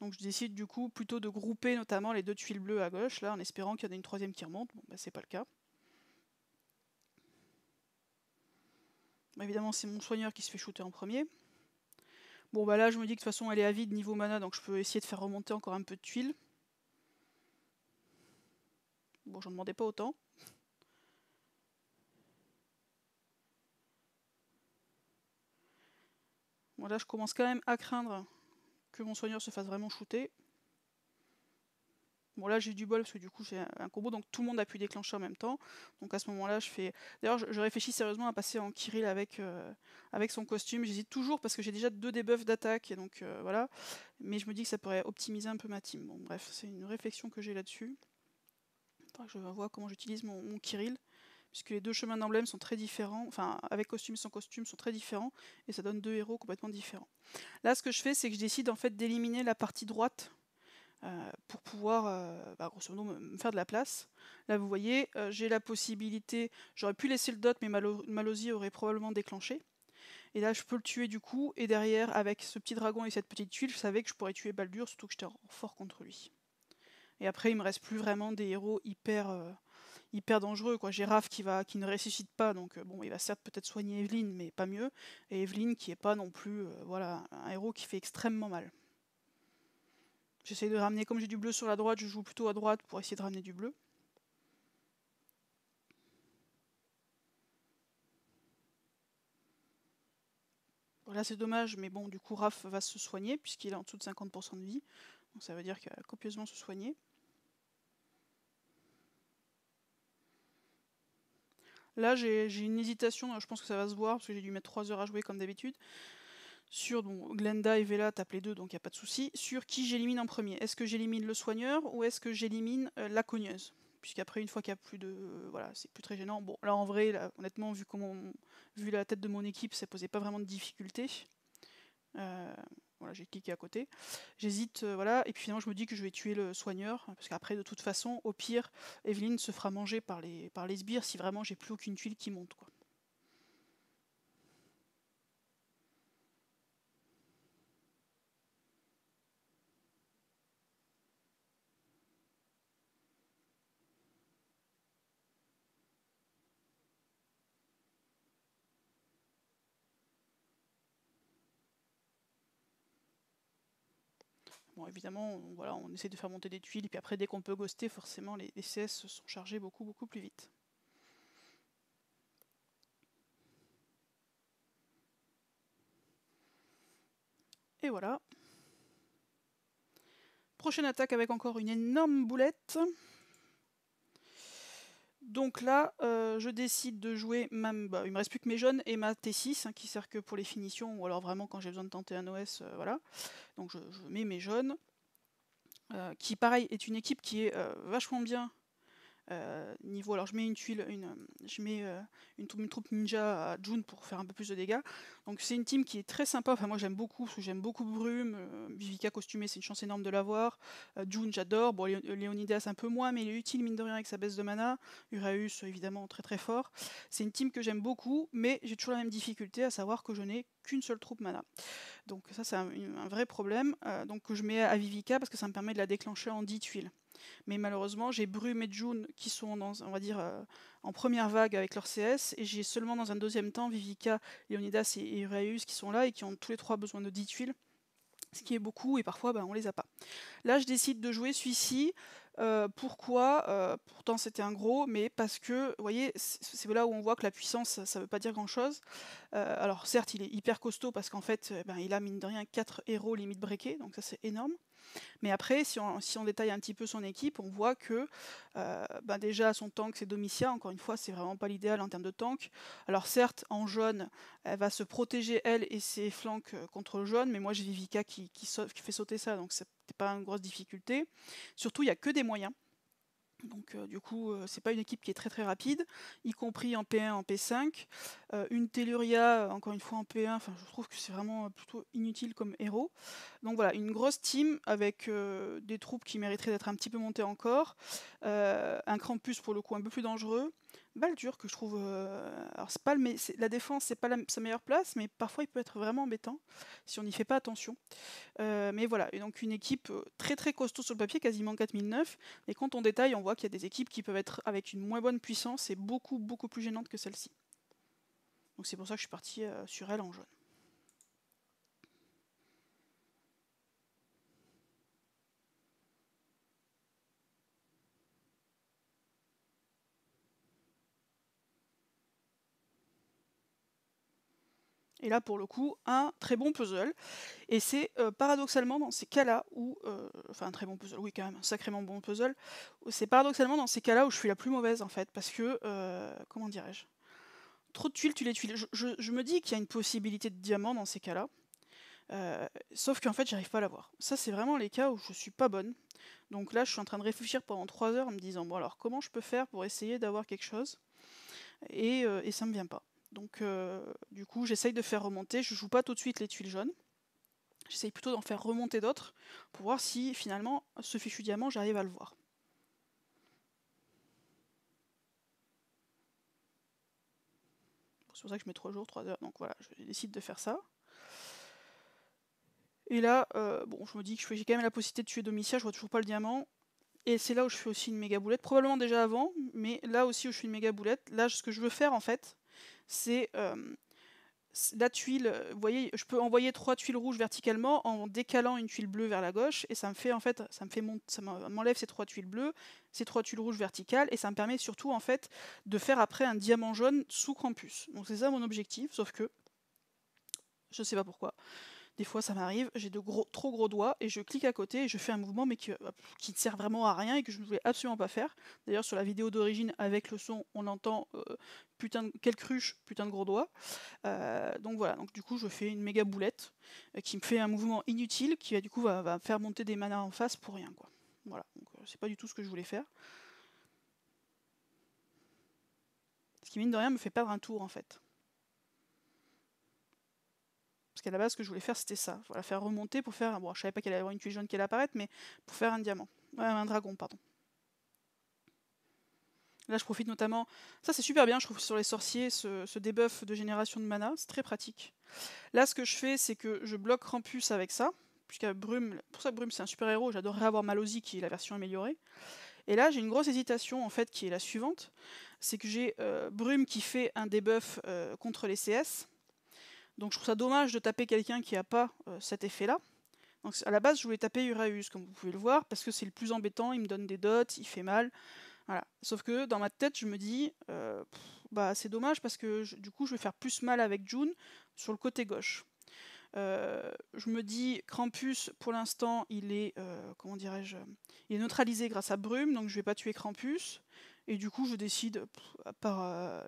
Donc je décide du coup plutôt de grouper notamment les 2 tuiles bleues à gauche, là, en espérant qu'il y en ait une troisième qui remonte. Bon, bah c'est pas le cas. Bah, évidemment, c'est mon soigneur qui se fait shooter en premier. Bon, bah là, je me dis que de toute façon, elle est à vide niveau mana, donc je peux essayer de faire remonter encore un peu de tuiles. Bon, j'en demandais pas autant. Bon, là, je commence quand même à craindre que mon soigneur se fasse vraiment shooter. Bon, là, j'ai eu du bol parce que du coup, j'ai un combo, donc tout le monde a pu déclencher en même temps. Donc à ce moment-là, je fais. D'ailleurs, je réfléchis sérieusement à passer en Kirill avec son costume. J'hésite toujours parce que j'ai déjà 2 debuffs d'attaque, et donc voilà. Mais je me dis que ça pourrait optimiser un peu ma team. Bon, bref, c'est une réflexion que j'ai là-dessus. Enfin, je vois comment j'utilise mon Kirill, puisque les 2 chemins d'emblème sont très différents, enfin avec costume et sans costume sont très différents, et ça donne 2 héros complètement différents. Là, ce que je fais, c'est que je décide en fait d'éliminer la partie droite pour pouvoir, grosso modo, me faire de la place. Là, vous voyez, j'ai la possibilité, j'aurais pu laisser le dot, mais Malozzi aurait probablement déclenché. Et là, je peux le tuer du coup, et derrière, avec ce petit dragon et cette petite tuile, je savais que je pourrais tuer Baldur, surtout que j'étais fort contre lui. Et après, il me reste plus vraiment des héros hyper dangereux quoi. J'ai Raph qui ne ressuscite pas, donc bon, il va certes peut-être soigner Evelyn, mais pas mieux. Et Evelyn qui est pas non plus voilà, un héros qui fait extrêmement mal. J'essaie de ramener, comme j'ai du bleu sur la droite, je joue plutôt à droite pour essayer de ramener du bleu. Voilà, c'est dommage, mais bon, du coup, Raph va se soigner puisqu'il est en dessous de 50% de vie. Donc ça veut dire qu'il va copieusement se soigner. Là, j'ai une hésitation, je pense que ça va se voir parce que j'ai dû mettre 3 heures à jouer comme d'habitude. Sur Glenda et Vela tapent les 2, donc il n'y a pas de souci. Sur qui j'élimine en premier? Est-ce que j'élimine le soigneur ou est-ce que j'élimine la cogneuse? Puisqu'après, une fois qu'il n'y a plus de. Voilà, c'est plus très gênant. Bon, là en vrai, là, honnêtement, vu la tête de mon équipe, ça posait pas vraiment de difficulté. Voilà, j'ai cliqué à côté. J'hésite, voilà, et puis finalement je me dis que je vais tuer le soigneur, parce qu'après, de toute façon, au pire, Evelyn se fera manger par les sbires si vraiment j'ai plus aucune tuile qui monte, quoi. Bon, évidemment, voilà, on essaie de faire monter des tuiles, et puis après, dès qu'on peut ghoster, forcément, les CS sont chargés beaucoup plus vite. Et voilà. Prochaine attaque avec encore une énorme boulette. Donc là, je décide de jouer, il me reste plus que mes jaunes et ma T6, hein, qui sert que pour les finitions, ou alors vraiment quand j'ai besoin de tenter un OS, voilà. Donc je mets mes jaunes, qui pareil est une équipe qui est vachement bien. Niveau, alors je mets une tuile, je mets une troupe ninja à June pour faire un peu plus de dégâts. Donc c'est une team qui est très sympa. Enfin moi j'aime beaucoup, parce que j'aime beaucoup Brume. Vivica costumée, c'est une chance énorme de l'avoir. June j'adore. Bon, Léonidas un peu moins, mais il est utile mine de rien avec sa baisse de mana. Uraeus évidemment très très fort. C'est une team que j'aime beaucoup, mais j'ai toujours la même difficulté, à savoir que je n'ai qu'une seule troupe mana. Donc ça c'est un vrai problème. Donc que je mets à Vivica parce que ça me permet de la déclencher en 10 tuiles. Mais malheureusement, j'ai Brume et June qui sont on va dire, en première vague avec leur CS, et j'ai seulement dans un deuxième temps Vivica, Léonidas et Uraeus qui sont là et qui ont tous les trois besoin de 10 tuiles, ce qui est beaucoup, et parfois on les a pas. Là, je décide de jouer celui-ci. Pourquoi pourtant c'était un gros, mais parce que, vous voyez, c'est là où on voit que la puissance, ça veut pas dire grand-chose. Alors certes, il est hyper costaud parce qu'en fait, il a mine de rien 4 héros limite breakés, donc ça c'est énorme. Mais après, si on détaille un petit peu son équipe, on voit que déjà son tank c'est Domitia, encore une fois c'est vraiment pas l'idéal en termes de tank. Alors certes en jaune elle va se protéger elle et ses flancs contre le jaune, mais moi j'ai Vivica qui fait sauter ça, donc c'est pas une grosse difficulté. Surtout il n'y a que des moyens. Donc du coup, c'est pas une équipe qui est très très rapide, y compris en P1, en P5. Une Telluria, encore une fois en P1, je trouve que c'est vraiment plutôt inutile comme héros. Donc voilà, une grosse team avec des troupes qui mériteraient d'être un petit peu montées encore. Un Krampus pour le coup un peu plus dangereux. Baldur que je trouve... alors c'est pas la défense, c'est pas sa meilleure place, mais parfois il peut être vraiment embêtant si on n'y fait pas attention. Mais voilà, et donc une équipe très très costaud sur le papier, quasiment 4009, et quand on détaille, on voit qu'il y a des équipes qui peuvent être avec une moins bonne puissance et beaucoup beaucoup plus gênantes que celle-ci. Donc c'est pour ça que je suis partie sur elle en jaune. Et là, pour le coup, un très bon puzzle. Et c'est paradoxalement dans ces cas-là où... enfin, un très bon puzzle, oui, quand même, un sacrément bon puzzle. C'est paradoxalement dans ces cas-là où je suis la plus mauvaise, en fait, parce que... comment dirais-je ? Trop de tuiles, tu les tuiles. Je me dis qu'il y a une possibilité de diamant dans ces cas-là. Sauf qu'en fait, j'arrive pas à l'avoir. Ça, c'est vraiment les cas où je suis pas bonne. Donc là, je suis en train de réfléchir pendant 3 heures en me disant, bon alors, comment je peux faire pour essayer d'avoir quelque chose ? Et ça me vient pas. Donc du coup, j'essaye de faire remonter. Je joue pas tout de suite les tuiles jaunes. J'essaye plutôt d'en faire remonter d'autres pour voir si finalement ce fichu diamant, j'arrive à le voir. C'est pour ça que je mets 3 jours, 3 heures. Donc voilà, je décide de faire ça. Et là, bon, je me dis que j'ai quand même la possibilité de tuer Domitia, je vois toujours pas le diamant. Et c'est là où je fais aussi une méga boulette, probablement déjà avant, mais là aussi où je fais une méga boulette. Là, ce que je veux faire en fait, c'est la tuile, vous voyez, je peux envoyer 3 tuiles rouges verticalement en décalant une tuile bleue vers la gauche, et ça me fait en fait, ça m'enlève ces 3 tuiles bleues, ces 3 tuiles rouges verticales, et ça me permet surtout en fait de faire après un diamant jaune sous Krampus. Donc c'est ça mon objectif, sauf que je sais pas pourquoi. Des fois ça m'arrive, j'ai de trop gros doigts et je clique à côté et je fais un mouvement mais qui ne sert vraiment à rien et que je ne voulais absolument pas faire. D'ailleurs sur la vidéo d'origine avec le son on entend quelle cruche, putain de gros doigts. Donc voilà, donc du coup je fais une méga boulette qui me fait un mouvement inutile qui du coup va faire monter des manas en face pour rien quoi. Voilà, donc c'est pas du tout ce que je voulais faire. Ce qui mine de rien me fait perdre un tour en fait. Parce qu'à la base, ce que je voulais faire, c'était ça. Voilà, faire remonter pour faire... Bon, je savais pas qu'il allait y avoir une tuile jaune qui allait apparaître, mais pour faire un diamant. Ouais, un dragon, pardon. Là, je profite notamment... Ça, c'est super bien, je trouve, sur les sorciers, ce debuff de génération de mana. C'est très pratique. Là, ce que je fais, c'est que je bloque Krampus avec ça. Puisqu'à Brume... Pour ça, Brume, c'est un super héros. J'adorerais avoir Malozzi, qui est la version améliorée. Et là, j'ai une grosse hésitation, en fait, qui est la suivante. C'est que j'ai Brume qui fait un debuff contre les CS. Donc je trouve ça dommage de taper quelqu'un qui n'a pas cet effet-là. Donc à la base, je voulais taper Uraeus, comme vous pouvez le voir, parce que c'est le plus embêtant, il me donne des dots, il fait mal. Voilà. Sauf que dans ma tête, je me dis, c'est dommage parce que du coup, je vais faire plus mal avec June sur le côté gauche. Je me dis, Krampus, pour l'instant, il est, comment dirais-je, il est neutralisé grâce à Brume, donc je vais pas tuer Krampus. Et du coup, je décide, par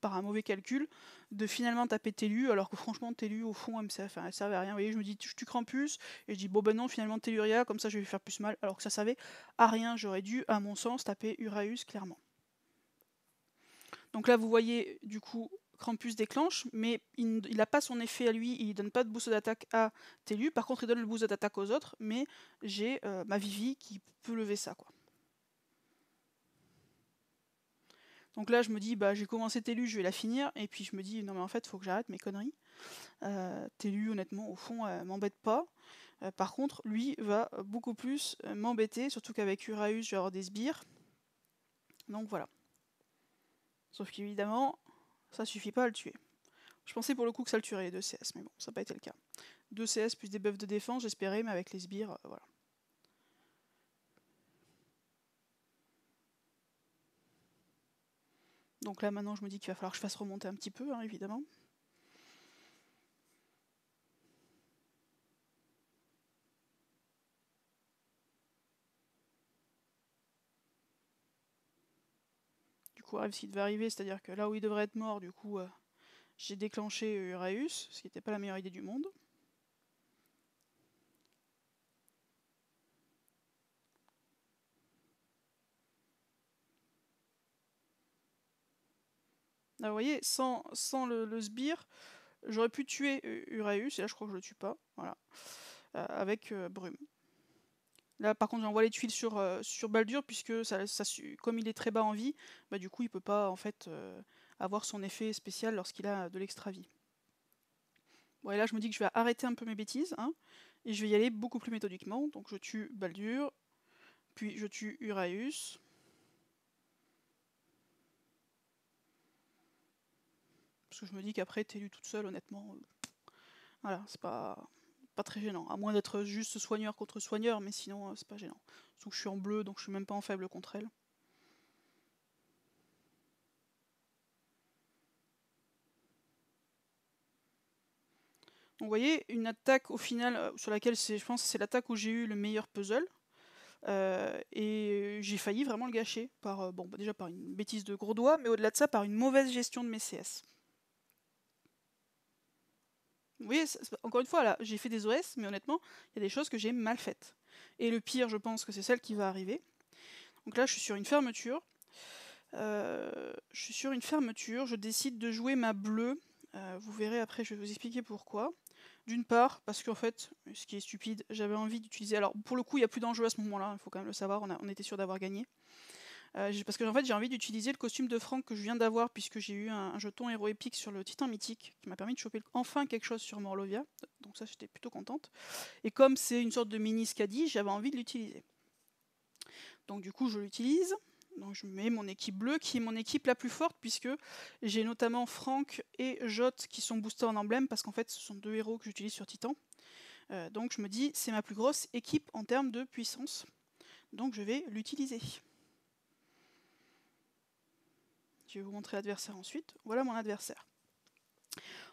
un mauvais calcul, de finalement taper Télu, alors que franchement, Télu, au fond, elle servait à rien. Vous voyez, je me dis, je tue Krampus, et je dis, bon ben non, finalement, Telluria, comme ça je vais lui faire plus mal, alors que ça servait à rien. J'aurais dû, à mon sens, taper Uraeus, clairement. Donc là, vous voyez, du coup, Krampus déclenche, mais il n'a pas son effet à lui, il donne pas de boost d'attaque à Télu. Par contre, il donne le boost d'attaque aux autres, mais j'ai ma Vivi qui peut lever ça, quoi. Donc là, je me dis, bah, j'ai commencé Télu, je vais la finir, et puis je me dis, non mais en fait, il faut que j'arrête mes conneries. Télu, honnêtement, au fond, m'embête pas. Par contre, lui va beaucoup plus m'embêter, surtout qu'avec Uraeus, je vais avoir des sbires. Donc voilà. Sauf qu'évidemment, ça suffit pas à le tuer. Je pensais pour le coup que ça le tuerait les 2 CS, mais bon, ça n'a pas été le cas. 2 CS plus des buffs de défense, j'espérais, mais avec les sbires, voilà. Donc là, maintenant, je me dis qu'il va falloir que je fasse remonter un petit peu, hein, évidemment. Du coup, arrive ce qui devait arriver, c'est-à-dire que là où il devrait être mort, du coup, j'ai déclenché Uraeus, ce qui n'était pas la meilleure idée du monde. Là, vous voyez, sans le sbire, j'aurais pu tuer Uraeus, et là je crois que je le tue pas, voilà, avec Brume. Là par contre j'envoie les tuiles sur Baldur, puisque comme il est très bas en vie, bah, du coup il peut pas en fait avoir son effet spécial lorsqu'il a de l'extra vie. Bon, et là je me dis que je vais arrêter un peu mes bêtises, hein, et je vais y aller beaucoup plus méthodiquement. Donc je tue Baldur, puis je tue Uraeus. Parce que je me dis qu'après Télu toute seule, honnêtement, voilà, c'est pas très gênant. À moins d'être juste soigneur contre soigneur, mais sinon c'est pas gênant. Surtout que je suis en bleu, donc je suis même pas en faible contre elle. Donc vous voyez, une attaque au final sur laquelle je pense que c'est l'attaque où j'ai eu le meilleur puzzle. Et j'ai failli vraiment le gâcher par, bon, bah déjà par une bêtise de gros doigt, mais au-delà de ça, par une mauvaise gestion de mes CS. Vous voyez, encore une fois, là, j'ai fait des OS, mais honnêtement, il y a des choses que j'ai mal faites. Et le pire, je pense que c'est celle qui va arriver. Donc là, je suis sur une fermeture. Je décide de jouer ma bleue. Vous verrez après, je vais vous expliquer pourquoi. D'une part, parce qu'en fait, ce qui est stupide, j'avais envie d'utiliser... Alors, pour le coup, il n'y a plus d'enjeu à ce moment-là, il faut quand même le savoir, on était sûr d'avoir gagné. Parce que en fait, j'ai envie d'utiliser le costume de Franck que je viens d'avoir, puisque j'ai eu un jeton héros épique sur le Titan mythique, qui m'a permis de choper enfin quelque chose sur Morlovia. Donc ça, j'étais plutôt contente. Et comme c'est une sorte de mini Skadi, j'avais envie de l'utiliser. Donc du coup, je l'utilise. Donc je mets mon équipe bleue, qui est mon équipe la plus forte, puisque j'ai notamment Franck et Jot qui sont boostés en emblème, parce qu'en fait, ce sont 2 héros que j'utilise sur Titan. Donc je me dis, c'est ma plus grosse équipe en termes de puissance. Donc je vais l'utiliser. Je vais vous montrer l'adversaire ensuite. Voilà mon adversaire.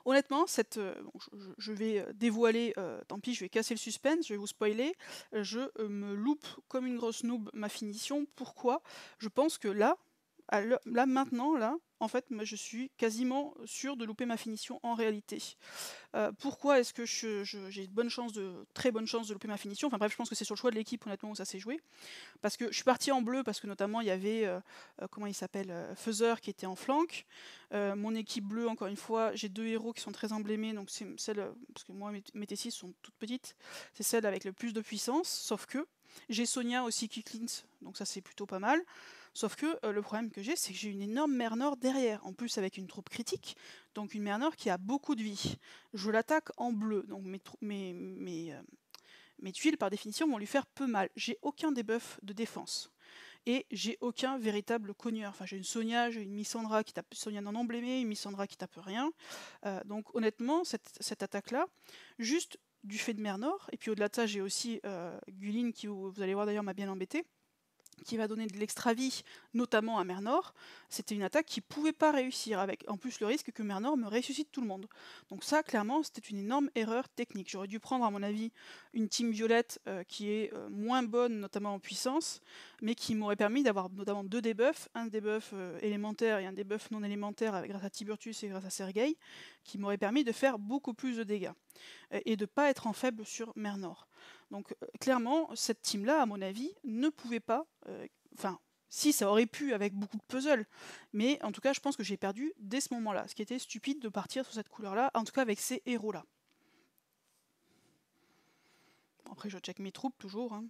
Honnêtement, je vais dévoiler, tant pis, je vais casser le suspense, je vais vous spoiler. Je me loupe comme une grosse noob ma finition. Pourquoi? Je pense que là, maintenant, en fait, je suis quasiment sûr de louper ma finition en réalité. Pourquoi est-ce que j'ai très bonne chance de louper ma finition? Enfin bref, je pense que c'est sur le choix de l'équipe, honnêtement, où ça s'est joué. Parce que je suis partie en bleu, parce que notamment il y avait, comment il s'appelle, Feather qui était en flank. Mon équipe bleue, encore une fois, j'ai 2 héros qui sont très emblémés, donc c'est celle, parce que moi mes T6 sont toutes petites, c'est celle avec le plus de puissance, sauf que j'ai Sonia aussi qui cleanse, donc ça c'est plutôt pas mal. Sauf que le problème que j'ai, c'est que j'ai une énorme Mère Nord derrière, en plus avec une troupe critique, donc une Mère Nord qui a beaucoup de vie. Je l'attaque en bleu, donc mes tuiles par définition vont lui faire peu mal. J'ai aucun debuff de défense. Et j'ai aucun véritable cogneur. Enfin, j'ai une Sonia, j'ai une Missandra qui tape Sonia non emblémée, une Missandra qui tape rien. Donc honnêtement, cette attaque-là, juste du fait de Mère Nord, et puis au-delà de ça, j'ai aussi Gulin qui, vous allez voir d'ailleurs, m'a bien embêté. qui va donner de l'extra vie, notamment à Mernor, c'était une attaque qui pouvait pas réussir, avec en plus le risque que Mernor me ressuscite tout le monde. Donc ça, clairement, c'était une énorme erreur technique. J'aurais dû prendre, à mon avis, une team violette qui est moins bonne, notamment en puissance, mais qui m'aurait permis d'avoir notamment 2 debuffs, un debuff élémentaire et un debuff non élémentaire grâce à Tiburtus et grâce à Sergei, qui m'aurait permis de faire beaucoup plus de dégâts et de pas être en faible sur Mernor. Donc clairement, cette team-là, à mon avis, ne pouvait pas... Enfin, si, ça aurait pu avec beaucoup de puzzles, mais en tout cas, je pense que j'ai perdu dès ce moment-là, ce qui était stupide de partir sur cette couleur-là, en tout cas avec ces héros-là. Bon, après, je check mes troupes, toujours. Hein.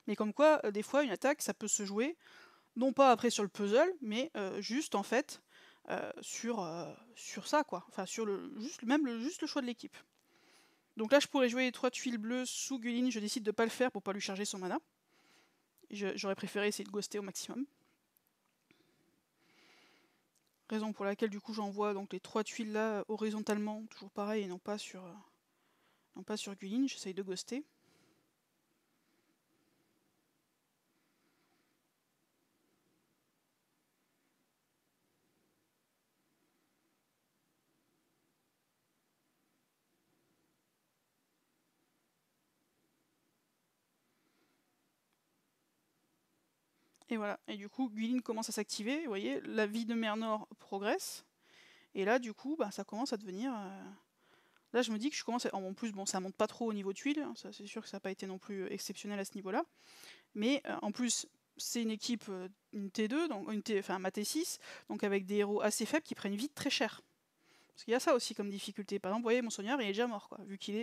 Mais comme quoi, des fois, une attaque, ça peut se jouer, non pas après sur le puzzle, mais juste, en fait, sur ça, quoi. Enfin, sur juste le choix de l'équipe. Donc là, je pourrais jouer les 3 tuiles bleues sous Gulin, je décide de pas le faire pour pas lui charger son mana. J'aurais préféré essayer de ghoster au maximum. Raison pour laquelle du coup j'envoie donc les 3 tuiles là horizontalement, toujours pareil, et non pas sur Gulin, j'essaye de ghoster. Et voilà, et du coup Gulin commence à s'activer, vous voyez, la vie de Mernor progresse, et là du coup bah, ça commence à devenir... Là je me dis que je commence à... En plus bon ça monte pas trop au niveau tuiles, hein, ça c'est sûr que ça n'a pas été non plus exceptionnel à ce niveau là, mais en plus c'est une équipe, une T2, donc enfin ma T6, donc avec des héros assez faibles qui prennent vite très cher. Parce qu'il y a ça aussi comme difficulté. Par exemple, vous voyez, mon Seigneur, il est déjà mort, quoi, vu qu'il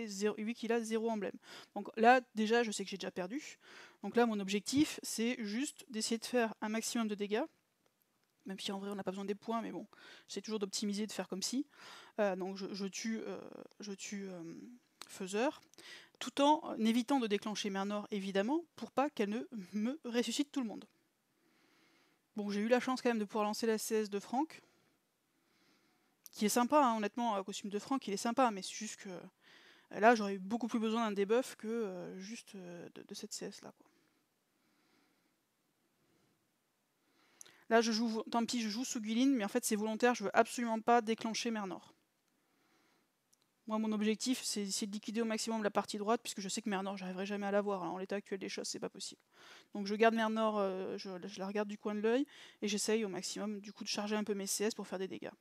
a 0 emblème. Donc là, déjà, je sais que j'ai déjà perdu. Donc là, mon objectif, c'est juste d'essayer de faire un maximum de dégâts. Même si en vrai, on n'a pas besoin des points, mais bon, j'essaie toujours d'optimiser, de faire comme si. Donc je tue Faiseur, tout en évitant de déclencher Mernor, évidemment, pour pas qu'elle ne me ressuscite tout le monde. Bon, j'ai eu la chance quand même de pouvoir lancer la CS de Franck, qui est sympa, hein, honnêtement, le costume de Franck, il est sympa, mais c'est juste que là, j'aurais eu beaucoup plus besoin d'un debuff que juste de cette CS-là. Là, je joue, tant pis, je joue sous Gulin, mais en fait, c'est volontaire, je veux absolument pas déclencher Mernor. Moi, mon objectif, c'est d'essayer de liquider au maximum la partie droite, puisque je sais que Mernor, j'arriverai jamais à l'avoir. En l'état actuel des choses, c'est pas possible. Donc je garde Mernor, je la regarde du coin de l'œil, et j'essaye au maximum, du coup, de charger un peu mes CS pour faire des dégâts.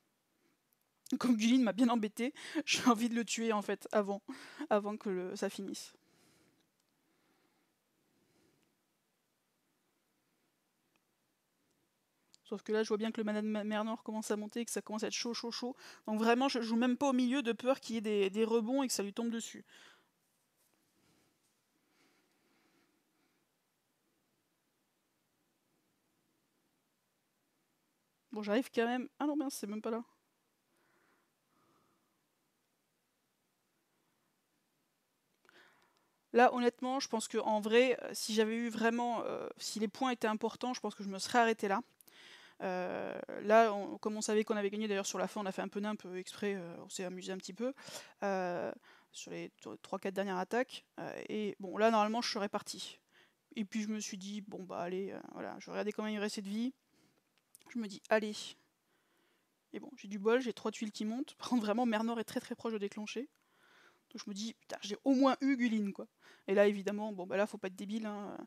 Comme Gulin m'a bien embêté, j'ai envie de le tuer en fait avant que ça finisse. Sauf que là, je vois bien que le mana de Mernor commence à monter et que ça commence à être chaud, chaud, chaud. Donc vraiment, je joue même pas au milieu de peur qu'il y ait des rebonds et que ça lui tombe dessus. Bon, j'arrive quand même... Ah non, mince, c'est même pas là. Là, honnêtement, je pense qu'en vrai, si j'avais eu vraiment... si les points étaient importants, je pense que je me serais arrêté là. Là, comme on savait qu'on avait gagné, d'ailleurs sur la fin, on a fait un peu nimp exprès, on s'est amusé un petit peu sur les 3-4 dernières attaques. Et bon, là, normalement, je serais parti. Et puis je me suis dit, bon bah allez, voilà, je regardais combien il restait de vie. Je me dis, allez. Et bon, j'ai du bol, j'ai 3 tuiles qui montent. Par contre, vraiment, Mernor est très très proche de déclencher. Donc je me dis, putain, j'ai au moins eu Gulin, quoi. Et là, évidemment, bon bah là, faut pas être débile, hein.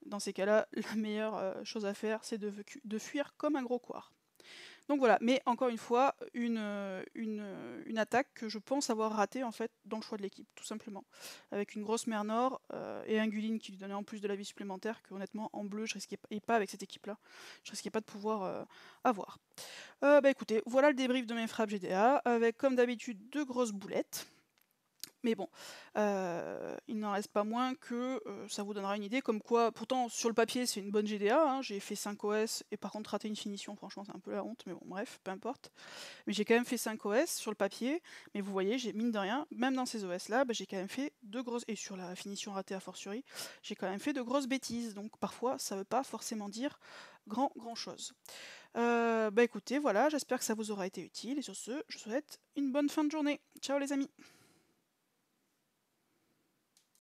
Dans ces cas-là, la meilleure chose à faire, c'est de fuir comme un gros couard. Donc voilà, mais encore une fois, une attaque que je pense avoir ratée en fait dans le choix de l'équipe, tout simplement. Avec une grosse Mernor et un Gulin qui lui donnait en plus de la vie supplémentaire que honnêtement en bleu je risquais pas, et pas avec cette équipe-là, je risquais pas de pouvoir avoir. Bah écoutez, voilà le débrief de mes frappes GDA, avec comme d'habitude 2 grosses boulettes. Mais bon, il n'en reste pas moins que ça vous donnera une idée, comme quoi, pourtant sur le papier c'est une bonne GDA, hein, j'ai fait 5 OS et par contre raté une finition, franchement c'est un peu la honte, mais bon bref, peu importe. Mais j'ai quand même fait 5 OS sur le papier, mais vous voyez, j'ai mine de rien, même dans ces OS là, bah, j'ai quand même fait de grosses, et sur la finition ratée a fortiori, j'ai quand même fait de grosses bêtises, donc parfois ça veut pas forcément dire grand chose. Bah écoutez, voilà, j'espère que ça vous aura été utile, et sur ce, je vous souhaite une bonne fin de journée. Ciao les amis!